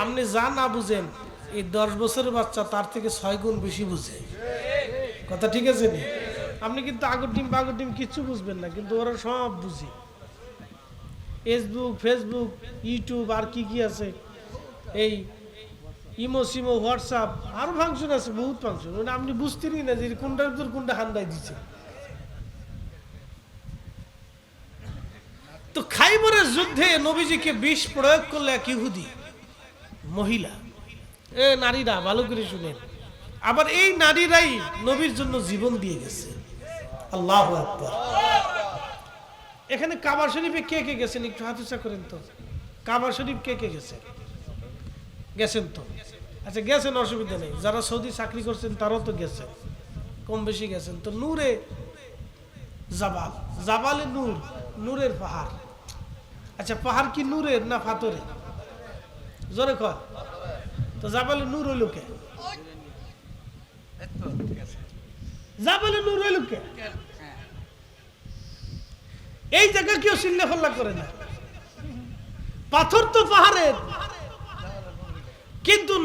আপনি যা না বুঝেন, এই 10 বছরের বাচ্চা তার থেকে 6 গুণ বেশি বুঝে। কথা ঠিক আছে নি? আপনি কিন্তু আগর টিম বাগর টিম কিচ্ছু বুঝবেন না, কিন্তু ওরা সব বুঝে। ফেসবুক, ইউটিউব আর কি কি আছে, এই ইমো সিমো, হোয়াটসঅ্যাপ, আরো ফাংশন আছে, বহুত ফাংশন। আপনি বুঝতেনই না যে কোনটার ভিতর কোনটা হান্দাই দিচ্ছে। তো খাইবরের যুদ্ধে নবীজিকে বিষ প্রয়োগ করলে এক ইহুদি মহিলা, নারীরা ভালো করে শুনেন, আবার এই নারীরাই নবীর জন্য জীবন দিয়ে গেছে। আল্লাহু আকবার। এখানে কাবা শরীফে কে কে গেছেন একটু হাত উঁচা করেন তো। কাবা শরীফ কে কে গেছেন? গেছেন তো? আচ্ছা গেছেন, অসুবিধা নেই। যারা সৌদি চাকরি করছেন তারাও তো গেছেন, কম বেশি গেছেন। তো নূরে জাবাল, জাবালে নূর, নূরের পাহাড়। আচ্ছা পাহাড় কি নূরের না পাথরের? জোরে কর। তো জাবালে নূর হইল কে? জাবালে নূর হইল কে? এই জায়গা কেউ চিল্লা ফল্লা করে না। পাথর তো পাহাড়ের, কিন্তু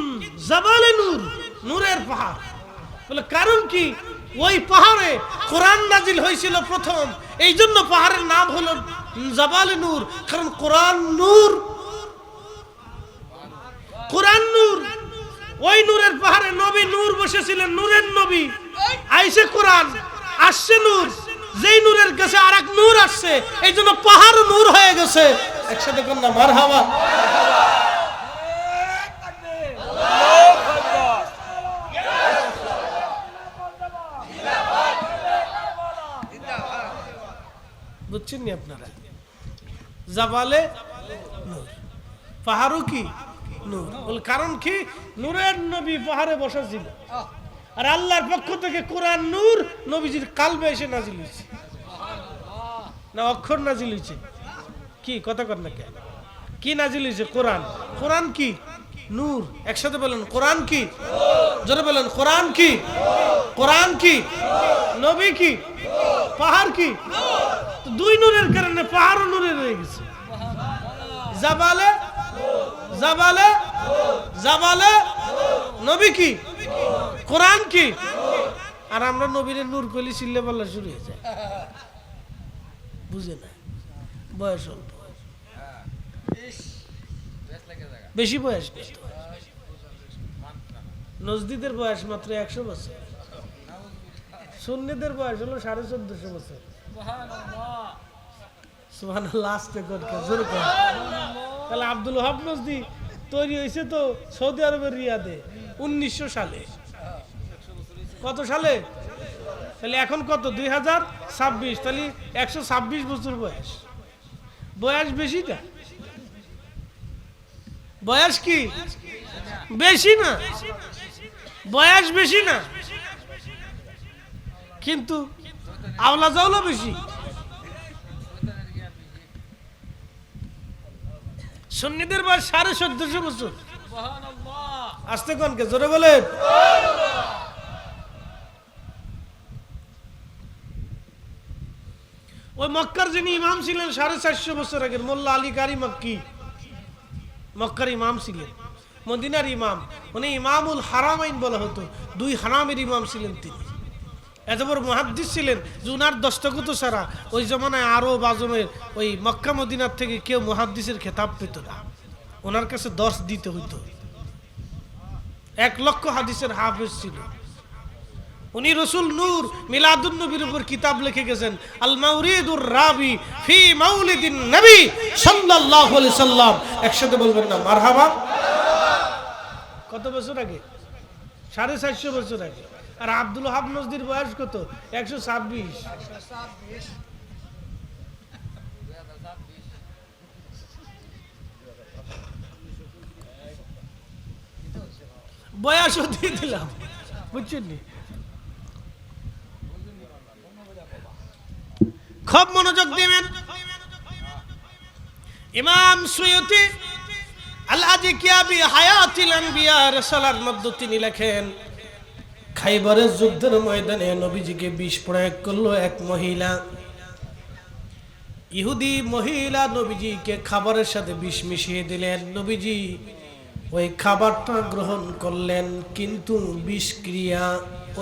জাবালে নূর, নূরের পাহাড় বলে। কারণ কি? ওই পাহাড়ে কোরআন নাজিল হয়েছিল প্রথম, এই জন্য পাহাড়ের নাম হলো জাবালে নূর। কারণ কোরআন নূর, কোরআন নূর। ওই নূরের পাহাড়ে নবী নূর বসেছিলেন, নূরের নবী। আইসে কোরআন, আসছে নূর, যেই নূরের কাছে আর এক নূর আসছে, এই জন্য পাহাড় নূর হয়ে গেছে। একসাথে কন্যা মারহাবা। বুঝছেন নি আপনারা? জাবালে নূর, পাহাড়ও কি নূর। বল কারণ কি? নূরের নবী পাহাড়ে বসা ছিল, আর আল্লাহর পক্ষ থেকে কোরআন নূর নবীজির কালবে এসে নাজিল হয়েছে, না অক্ষর নাজিল হয়েছে? কি কথা কর না কেন? কি নাজিল হয়েছে? কোরআন। কোরআন কি? নূর। একসাথে বলেন কোরআন কি? জোরে বলেন কোরআন কি? কোরআন কি? নবী কি? পাহাড় কি? দুই নূরের কারণে পাহাড়ও নূরের হয়ে গেছে। জাবালে জাবালে জাবালে নবী কি? কোরআন কি? আর আমরা নবীর নূর কলি চিল্লে বলা শুরু হয়ে যায়। বুঝে না, বয়স অল্প, বেশি বয়স নেই। নজদিদের বয়স মাত্র 100 বছর, সুন্নিদের বয়স হলো 1450 বছর। সুবহানাল্লাহ। আস্তে করে জোরে কর। তাহলে আব্দুল ওহাব নজদি তৈরি হয়েছে তো সৌদি আরবের রিয়াদে 1900 সালে। কত সালে? তাহলে এখন কত? 2026। তাহলে 126 বছর বয়স। বয়স বেশি না? বয়স কি বেশি না? বয়স বেশি না, কিন্তু আওলা জাওলা বেশি। সুন্নিদের বয়স 1450 বছর। আস্তে কোনকে জোরে বলে। ওই মক্কার যিনি ইমাম ছিলেন 450 বছর আগের, মোল্লা আলী কারি মক্কি, মক্কার ইমাম ছিলেন, মদিনার ইমাম। উনি ইমামুল হারামাইন বলা হতো, দুই হারামের ইমাম ছিলেন তিনি। এত বড় মুহাদ্দিস ছিলেন যে উনার দস্তখত ছাড়া ওই জমানায় আরব আজমের ওই মক্কা মদিনার থেকে কেউ মুহাদ্দিসের খেতাব পেত না, ওনার কাছে দর্শ দিতে হইতো। 1 লক্ষ হাদিসের হাফেজ ছিল উনি। রসুল নূর মিলাদুন নবীর উপর কিতাব লিখে গেছেন, আল মাউরিদুর রাবি ফি মাউলিদিন নবী সাল্লাল্লাহু আলাইহি সাল্লাম। একসাথে বলবেন না মারহাবা? কত বছর আগে? 450 বছর আগে। আর আব্দুল ওহাব নজদির বয়স কত? 126। বয়সও দিয়ে দিলাম, বুঝছেন নি? খুব মনোযোগ দিবেন। ইমাম সুয়ুতি আল আজিকিয়া বি হায়াতিল আনবিয়া রাসালার মধ্যে তিনি লেখেন, খাইবারের যুদ্ধের ময়দানে নবীজিকে বিষ প্রয়োগ করলো এক মহিলা। ইহুদি মহিলা নবীজিকে খাবারের সাথে বিষ মিশিয়ে দিলেন। নবীজি ওই খাবারটা গ্রহণ করলেন, কিন্তু বিষক্রিয়া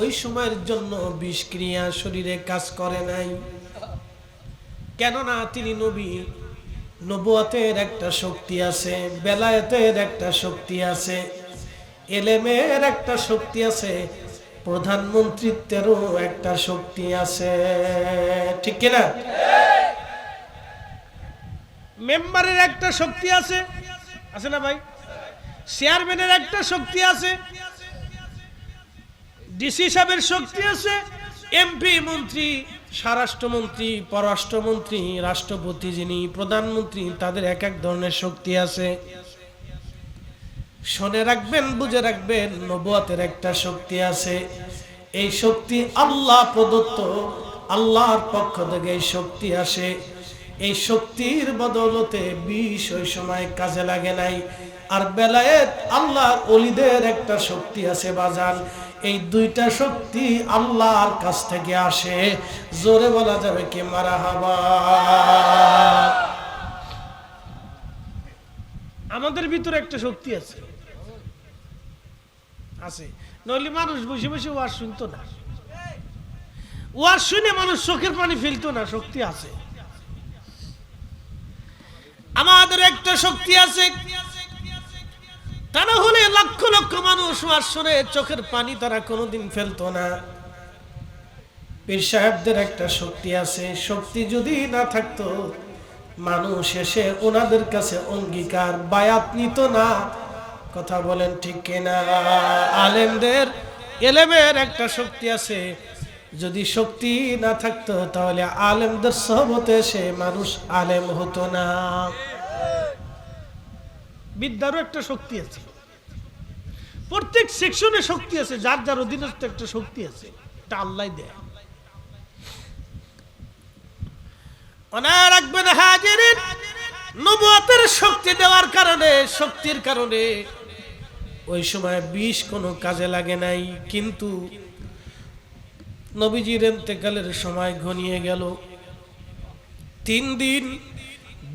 ওই সময়ের জন্য বিষক্রিয়া শরীরে কাজ করে নাই। কেননা তিনি নবী, নবুয়তের একটা শক্তি আছে, বেলায়েতের একটা শক্তি আছে, এলেমের একটা শক্তি আছে, প্রধানমন্ত্রীত্বেরও একটা শক্তি আছে, ঠিক কিনা? মেম্বারের একটা শক্তি আছে, আছে না ভাই? চেয়ারম্যানের একটা শক্তি আছে, ডিসি সাহেবের শক্তি আছে, এমপি, মন্ত্রী, স্বরাষ্ট্রমন্ত্রী, পররাষ্ট্রমন্ত্রী, রাষ্ট্রপতি যিনি প্রধানমন্ত্রী, তাদের এক এক ধরনের শক্তি আছে। শুনে রাখবেন, বুঝে রাখবেন, নবুয়তের একটা শক্তি আছে। এই শক্তি আল্লাহ প্রদত্ত, আল্লাহর পক্ষ থেকে এই শক্তি আসে। এই শক্তির বদৌলতে বিষ ওই সময় কাজে লাগে নাই। আর বেলায়েত আল্লাহর ওলিদের একটা শক্তি আছে বাজান। এই দুইটা শক্তি আল্লাহর কাছ থেকে আসে। জোরে বলা যাবে কি মারহাবা? আমাদের ভিতরে একটা শক্তি আছে, আছে, নইলে মানুষ বসে বসে ওয়াজ শুনতো না। ওয়াজ শুনে মানুষ চোখের পানি ফেলতো না। শক্তি আছে, আমাদের একটা শক্তি আছে। তা না হলে লক্ষ লক্ষ মানুষ ওয়াজ শুনে চোখের পানি তারা কোনোদিন ফেলতো না। পীর সাহেবদের একটা শক্তি আছে। শক্তি যদি না থাকতো মানুষ এসে ওনাদের কাছে অঙ্গীকার বায়াত নিত না। কথা বলেন ঠিক কিনা? আলেমদের এলেমের একটা শক্তি আছে। যদি শক্তি না থাকতো তাহলে আলেমদের সহবতে সে মানুষ আলেম হতো না। বিদ্যারও একটা শক্তি আছে, প্রত্যেক সেকশনে শক্তি আছে, যার যার অধীনস্থ একটা শক্তি আছে, এটা আল্লাহ দেয়। মনে রাখবেন হাজিরিন, নবুয়তের শক্তি দেওয়ার কারণে, শক্তির কারণে ওই সময় বিষ কোনো কাজে লাগে নাই। কিন্তু নবীজির ইন্তেকালের সময় ঘনিয়ে গেল, 3 দিন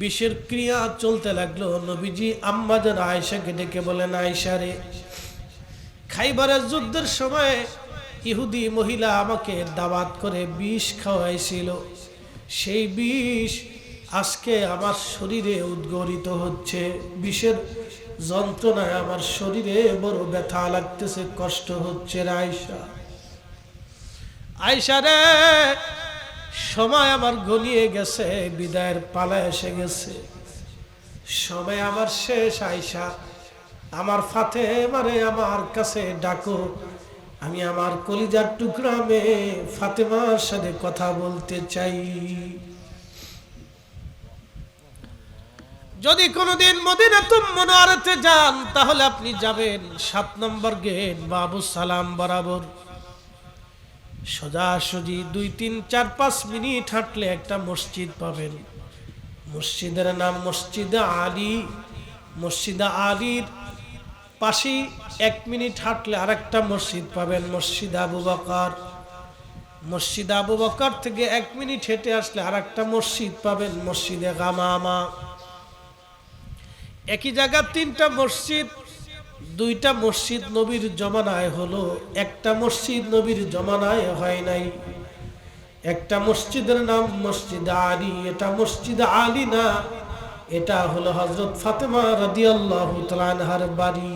বিষের ক্রিয়া চলতে লাগলো। নবীজি আম্মাজান আয়েশাকে ডেকে বলেন, আয়েশা রে, খাইবারের যুদ্ধের সময় ইহুদি মহিলা আমাকে দাওয়াত করে বিষ খাওয়াইছিল, সেই বিষ আজকে আমার শরীরে উদ্গরিত হচ্ছে, বিষের যন্ত্রণায় আমার শরীরে বড় ব্যথা লাগতেছে, কষ্ট হচ্ছে। আয়েশা, আয়েশা রে, সময় আমার ঘনিয়ে গেছে, বিদায়ের পালা এসে গেছে, সময় আমার শেষ। আয়েশা, আমার ফাতেমারে আমার কাছে ডাকো, আমি আমার কলিজার টুকরা মেয়ে ফাতেমার সাথে কথা বলতে চাই। যদি কোনোদিন মদিনাতুল মুনাওয়ারাতে যান তাহলে আপনি যাবেন 7 নম্বর গেট বাবু সালাম বরাবর, সোজাসুজি 2, 3, 4, 5 মিনিট হাঁটলে একটা মসজিদ পাবেন। মসজিদের নাম মসজিদ আলী। মসজিদ আলীর পাশে 1 মিনিট হাঁটলে আরেকটা মসজিদ পাবেন, মসজিদ আবু বকর। মসজিদ আবু বকর থেকে 1 মিনিট হেঁটে আসলে আরেকটা মসজিদ পাবেন, মসজিদে গামামা। একই জায়গা 3টা মসজিদ, 2টা মসজিদ নবীর জমানায় হলো, একটা মসজিদ নবীর জমানায় হয় নাই। একটা মসজিদের নাম মসজিদ আলী, এটা মসজিদ আলী না, এটা হলো হযরত ফাতেমা রাদিয়াল্লাহু তাআলা আনহার বাড়ি।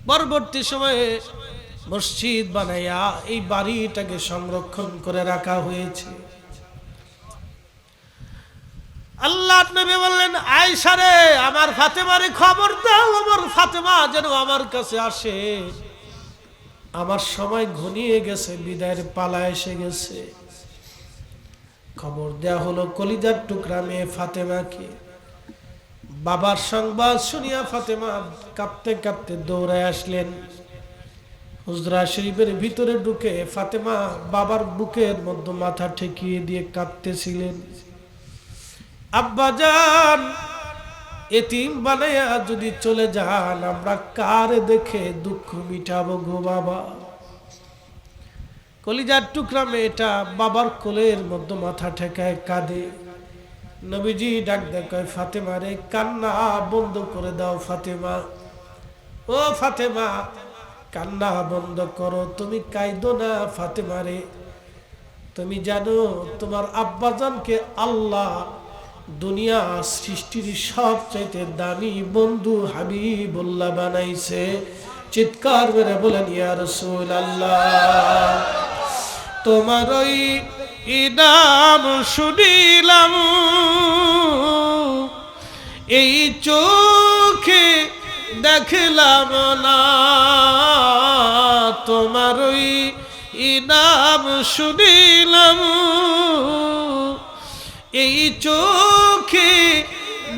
পরবর্তী সময়ে মসজিদ বানায়া এই বাড়িটাকে সংরক্ষণ করে রাখা হয়েছে। আল্লাহর নবী বললেন, আয়েশা রে, আমার ফাতেমারে খবর দাও, আমার ফাতেমা যেন আমার কাছে আসে, আমার সময় ঘনিয়ে গেছে, বিদায়ের পালা এসে গেছে। খবর দেয়া হলো কলিজার টুকরা মেয়ে ফাতেমাকে। বাবার সংবাদ শুনিয়া ফাতেমা কাঁপতে কাঁপতে দৌড়ায় আসলেন। হুজরা শরীফের ভিতরে ঢুকে ফাতেমা বাবার বুকের মধ্যে মাথা ঠেকিয়ে দিয়ে কাঁদতেছিলেন। আব্বাজান, এতিম বানাইয়া যদি চলে যান, আমরা কার দেখে দুঃখ মিটাবো গো বাবা। কলিজার টুকরা মেয়েটা বাবার কোলের মধ্যে মাথা ঠেকায় কাঁদে। নবীজি ডাক দেয়, কয় ফাতেমা রে, কান্না বন্ধ করে দাও ফাতেমা, ও ফাতেমা, কান্না বন্ধ করো, তুমি কাঁদো না ফাতেমা রে। তুমি জানো তোমার আব্বাজানকে আল্লাহ দুনিয়া সৃষ্টির সবচাইতে দামি বন্ধু হাবিবুল্লাহ বানাইছে। চিৎকার মেরে বলেন, ইয়া রাসূলুল্লাহ, তোমার ওই ইনাম শুনিলাম, এই চোখে দেখলাম না, তোমার ওই ইনাম শুনিলাম, এই চোখে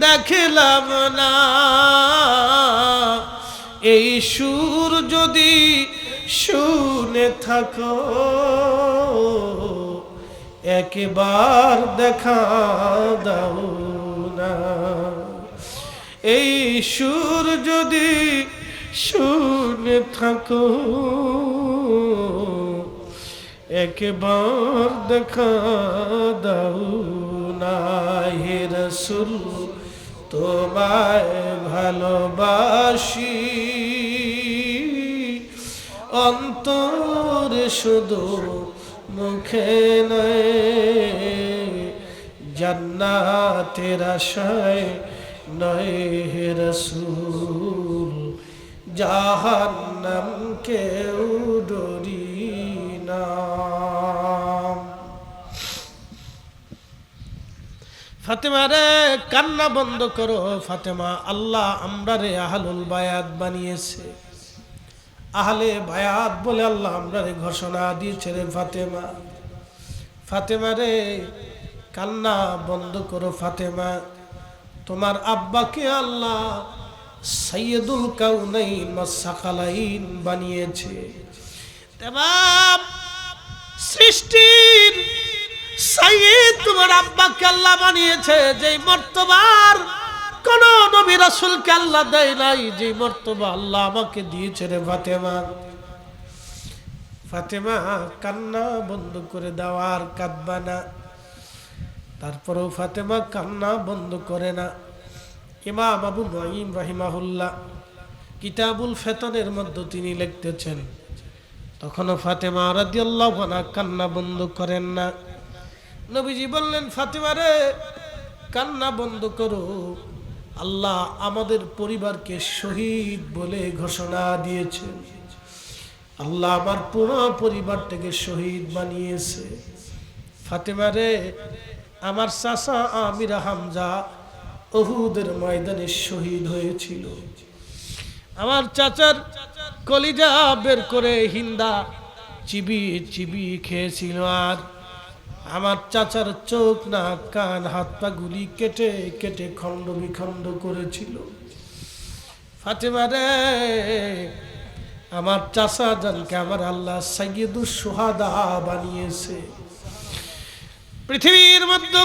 দেখলাম না, এই সুর যদি শুনে থাকো, একবার দেখা দাও না, এই সুর যদি শুনে থাকো, একবার দেখা দাও না। হে রাসূল, তোমায় ভালোবাসি, অন্তর শুধু মুখে নয়, জান্নাতের আশায় নয় হে রাসূল, জাহান্নাম কেউ ডরি না। ফাতেমা রে, কান্না বন্ধ করো ফাতেমা, আল্লাহ আমরা রে আহলুল বায়াত বানিয়েছে, আহলে বায়াত বলে আল্লাহ আমরা ঘোষণা দিয়েছে রে ফাতেমা, ফাতেমা রে কান্না বন্ধ করো ফাতেমা, তোমার আব্বাকে আল্লাহ সাইয়্যিদুল কাউনাইন ওয়াস সাকালাইন বানিয়েছে। तमाम সৃষ্টির সাইয়্যিদ তোমার আব্বাকে আল্লাহ বানিয়েছে, যেই মর্তবার কোন নবী রাসূলকে আল্লাহ দেয় নাই, যে মর্তবা আল্লাহ আমাকে দিয়েছে রে ফাতেমা। ফাতেমা কান্না বন্ধ করে দাও, আর কাঁদবা না। তারপরেও ফাতেমা কান্না বন্ধ করে না। ইমাম আবু নুঈম রাহিমাহুল্লাহ কিতাবুল ফিতানের মধ্যে তিনি লিখতেছেন, তখনও ফাতেমা রাদিয়াল্লাহু আনহা কান্না বন্ধ করেন না। নবীজি বললেন, ফাতেমা রে কান্না বন্ধ করো, আল্লাহ আমাদের পরিবারকে শহীদ বলে ঘোষণা দিয়েছেন। আল্লাহ আমার পুরো পরিবারটাকে শহীদ বানিয়েছে। ফাতেমা রে আমার চাচা আমির হামজা উহুদের ময়দানে শহীদ হয়েছিল। আমার চাচার কলিজা বের করে হিন্দা চিবিয়ে চিবিয়ে খেয়েছিল, আর আমার চাচার চোখ নাক কান হাত পা গুলি কেটে কেটে খণ্ড বিখণ্ড করেছিল। ফাতেমা রে আমার চাচা জানকে আমার আল্লাহ সাইয়্যিদুশ শুহাদা বানিয়েছে। পৃথিবীর মধ্যে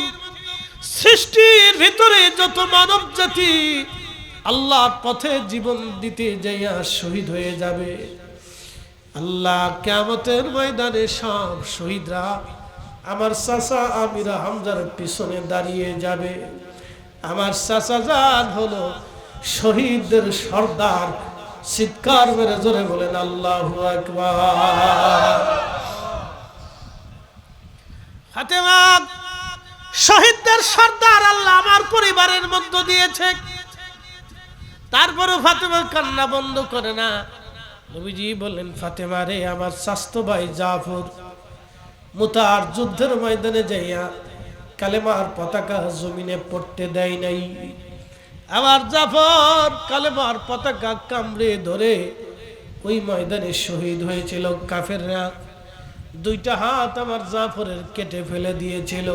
সৃষ্টির ভিতরে যত মানব জাতি আল্লাহর পথে জীবন দিতে যাইয়া শহীদ হয়ে যাবে, আল্লাহ কিয়ামতের ময়দানে সব শহীদরা আমার চাচা আমির হামজার পিছনে দাঁড়িয়ে যাবে। আমার চাচা জান হলো শহীদদের সর্দার। চিৎকার মেরে জোরে বলেন আল্লাহু আকবার। ফাতেমা শহীদদের সর্দার আল্লাহ আমার পরিবারের মধ্যে দিয়েছে। তারপরে ফাতেমা কান্না বন্ধ করে না। নবীজি বললেন, ফাতেমা রে আমার স্বাস্থ্য ভাই জাফর মুতার যুদ্ধের ময়দানে যাইয়া কালেমার পতাকা জমিনে পড়তে দেয় নাই। আমার জাফর কালেমার পতাকা কামড়ে ধরে ওই ময়দানে শহীদ হয়েছিল। কাফেররা দুইটা হাত আমার জাফরের কেটে ফেলে দিয়েছিল।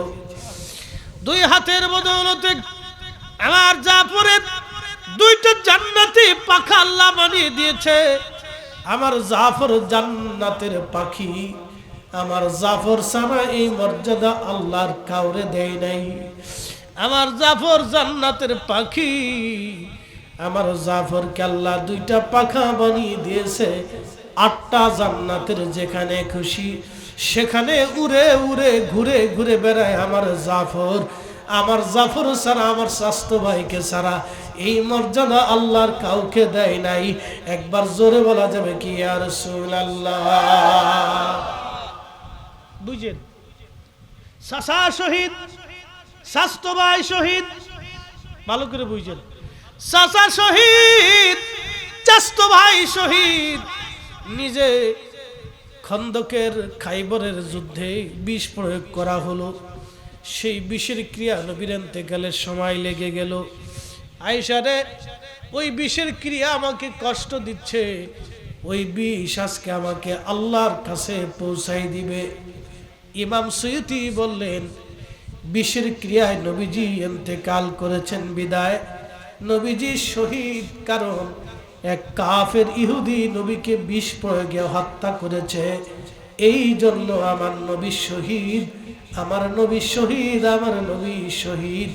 দুই হাতের বদৌলতে আমার জাফরের দুইটা জান্নাতি পাখা আল্লাহ বানিয়ে দিয়েছে। আমার জাফর জান্নাতের পাখি। আমার জাফর ছাড়া এই মর্যাদা আল্লাহর কাউরে দেয় নাই। আমার জাফর জান্নাতের পাখি। আমার জাফরকে আল্লাহ দুইটা পাখা বানিয়ে দিয়েছে। 8টা জান্নাতের যেখানে খুশি সেখানে উড়ে উড়ে ঘুরে ঘুরে বেড়ায় আমার জাফর। আমার জাফর ছাড়া আমার স্বাস্থ্য ভাইকে ছাড়া এই মর্যাদা আল্লাহর কাউকে দেয় নাই। একবার জোরে বলা যাবে কি ইয়া রাসূলুল্লাহ? বুঝেন, চাচা শহীদ, স্বাস্থ্য ভাই শহীদ, ভালো করে বুঝেন। চাচা শহীদ, স্বাস্থ্য ভাই শহীদ। নিজে খন্দকের খাইবরের যুদ্ধে বিষ প্রয়োগ করা হলো। সেই বিষের ক্রিয়া নবীর ইন্তেকালের সময় লেগে গেল। আয়েশা রে ওই বিষের ক্রিয়া আমাকে কষ্ট দিচ্ছে, ওই বিষ আজকে আমাকে আল্লাহর কাছে পৌঁছাই দিবে। ইমাম সুয়ুতি বললেন, বিষের ক্রিয়ায় নবীজি ইন্তেকাল করেছেন বিদায় নবীজি শহীদ, কারণ এক কাফের ইহুদি নবীকে বিষ প্রয়োগে হত্যা করেছে। এই জন্য আমার নবী শহীদ, আমার নবী শহীদ, আমার নবী শহীদ।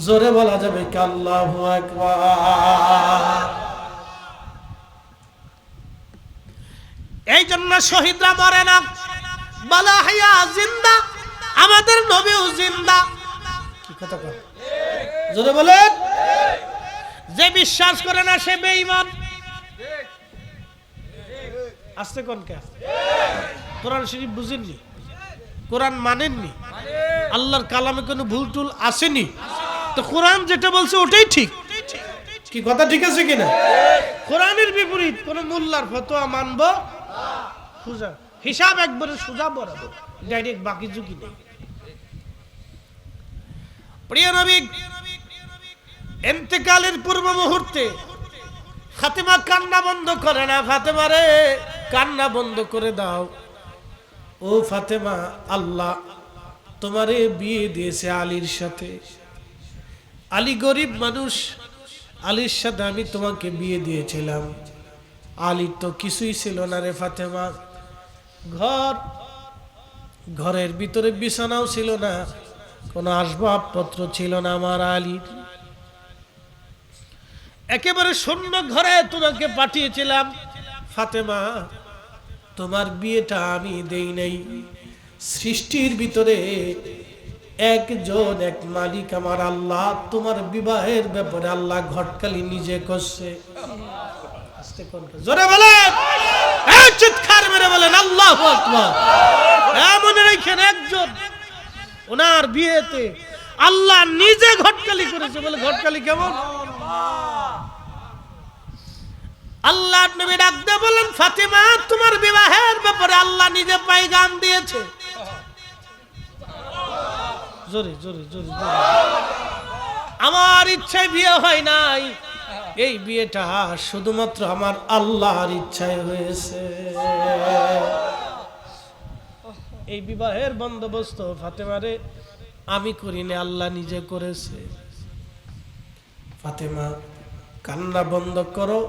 জোরে বলা যাবে কি আল্লাহু আকবার? এই জন্য শহীদরা মরে না, বলা হায়া জিন্দা, আমাদের নবীও জিন্দা। কি কথা কয়? জোরে বলেন। যে বিশ্বাস করে না সে বেঈমান। আস্তে কোন কে? কোরআন শরীফ বুঝেননি, কোরআন মানেননি, আল্লাহর কালামে কোনো ভুল টুল আসেনি, তো কোরআন যেটা বলছে ওটাই ঠিক। কি কথা ঠিক আছে কিনা? কোরআনের বিপরীত কোন মোল্লার ফতোয়া মানবো সোজা, হিসাব একবারে সোজা বরাবর, ডাইরেক্ট, বাকি ঝুঁকি নেই। প্রিয় নবী ইন্তেকালের পূর্ব মুহূর্তে ফাতেমা কান্না বন্ধ করে না, ফাতেমা রে কান্না বন্ধ করে দাও। ও ফাতেমা, আল্লাহ তোমারে বিয়ে দিয়েছে আলীর সাথে। আলী গরিব মানুষ, আলীর সাথে আমি তোমাকে বিয়ে দিয়েছিলাম। আলীর তো কিছুই ছিল না রে ফাতেমা। ঘরের ভিতরে বিছানাও ছিল না, কোনো আসবাবপত্র ছিল না আমার আলীর। একেবারে শূন্য ঘরে তোমাকে পাঠিয়েছিলাম। ফাতেমা, তোমার বিয়েটা আমি দেই নাই। সৃষ্টির ভিতরে একজন এক মালিক আমার আল্লাহ। তোমার বিবাহের ব্যাপারে আল্লাহ ঘটকালি নিজে করছে। জোরে বলেন, চিৎকার মেরে বলেন আল্লাহু আকবার। মনে রাখেন, একজন ওনার বিয়েতে আল্লাহ নিজে ঘটকালি করেছে। বলে ঘটকালি কেমন? আল্লাহ নবী ডাক দিয়ে বলেন, ফাতেমা তোমার বিবাহের ব্যাপারে আল্লাহ নিজে পায়গাম দিয়েছে। জোরে জোরে জোরে। আমার ইচ্ছায় বিয়ে হয় নাই, এই বিয়েটা শুধুমাত্র আমার আল্লাহর ইচ্ছায় হয়েছে। এই বিবাহের বন্দোবস্ত ফাতেমারে আমি করিনি, আল্লাহ নিজে করেছে। ফাতেমা কান্না বন্ধ করো,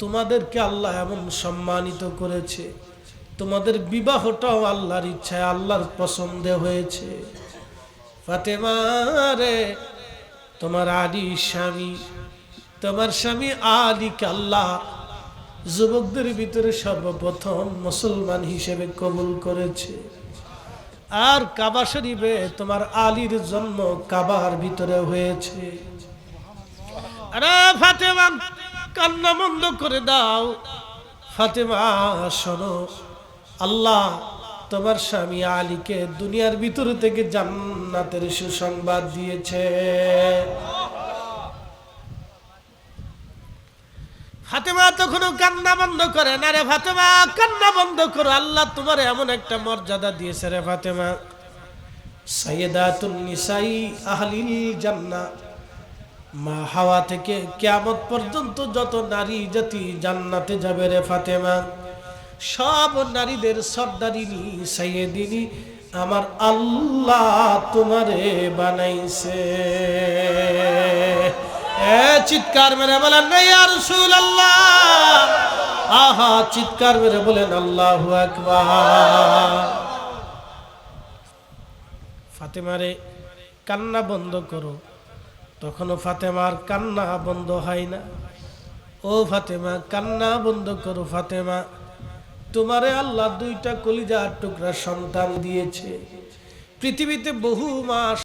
তোমাদেরকে আল্লাহ এমন সম্মানিত করেছে, তোমাদের বিবাহটাও আল্লাহর ইচ্ছায় আল্লাহর পছন্দে হয়েছে। ফাতেমা রে, তোমার আলী স্বামী, তোমার স্বামী আলীকে আল্লাহ যুবকদের ভিতরে সর্বপ্রথম মুসলমান হিসেবে কবুল করেছে। আর কাবা শরীফে তোমার আলীর জন্ম কাবার ভিতরে হয়েছে। আরে ফাতেমা কান্না বন্ধ করে দাও। ফাতেমা শোনো, আল্লাহ তোমার স্বামী আলীকে দুনিয়ার ভিতর থেকে জান্নাতের সুসংবাদ দিয়েছে। ফাতেমা তখনও কান্না বন্ধ করে না। রে ফাতেমা কান্না বন্ধ করো, আল্লাহ তোমার এমন একটা মর্যাদা দিয়েছে রে ফাতেমা, সাইয়্যিদাতুন নিসাই আহলিল জান্নাহ। মা হাওয়া থেকে কিয়ামত পর্যন্ত যত নারী জাতি জান্নাতে যাবে রে ফাতেমা, সব নারীদের সর্দারিনী সাইয়্যিদিনী আমার আল্লাহ তোমারে বানাইছে। চিৎকার মেরে বলেন ইয়া রাসূলুল্লাহ। আহা, চিৎকার মেরে বলেন আল্লাহু আকবার। ফাতেমারে কান্না বন্ধ করো। তখনও ফাতেমার কান্না বন্ধ হয় না। ও ফাতেমা কান্না বন্ধ করো। ফাতেমা তোমারে আল্লাহ দুইটা কলিজার টুকরা সন্তান দিয়েছে। পৃথিবীতে বহু মাস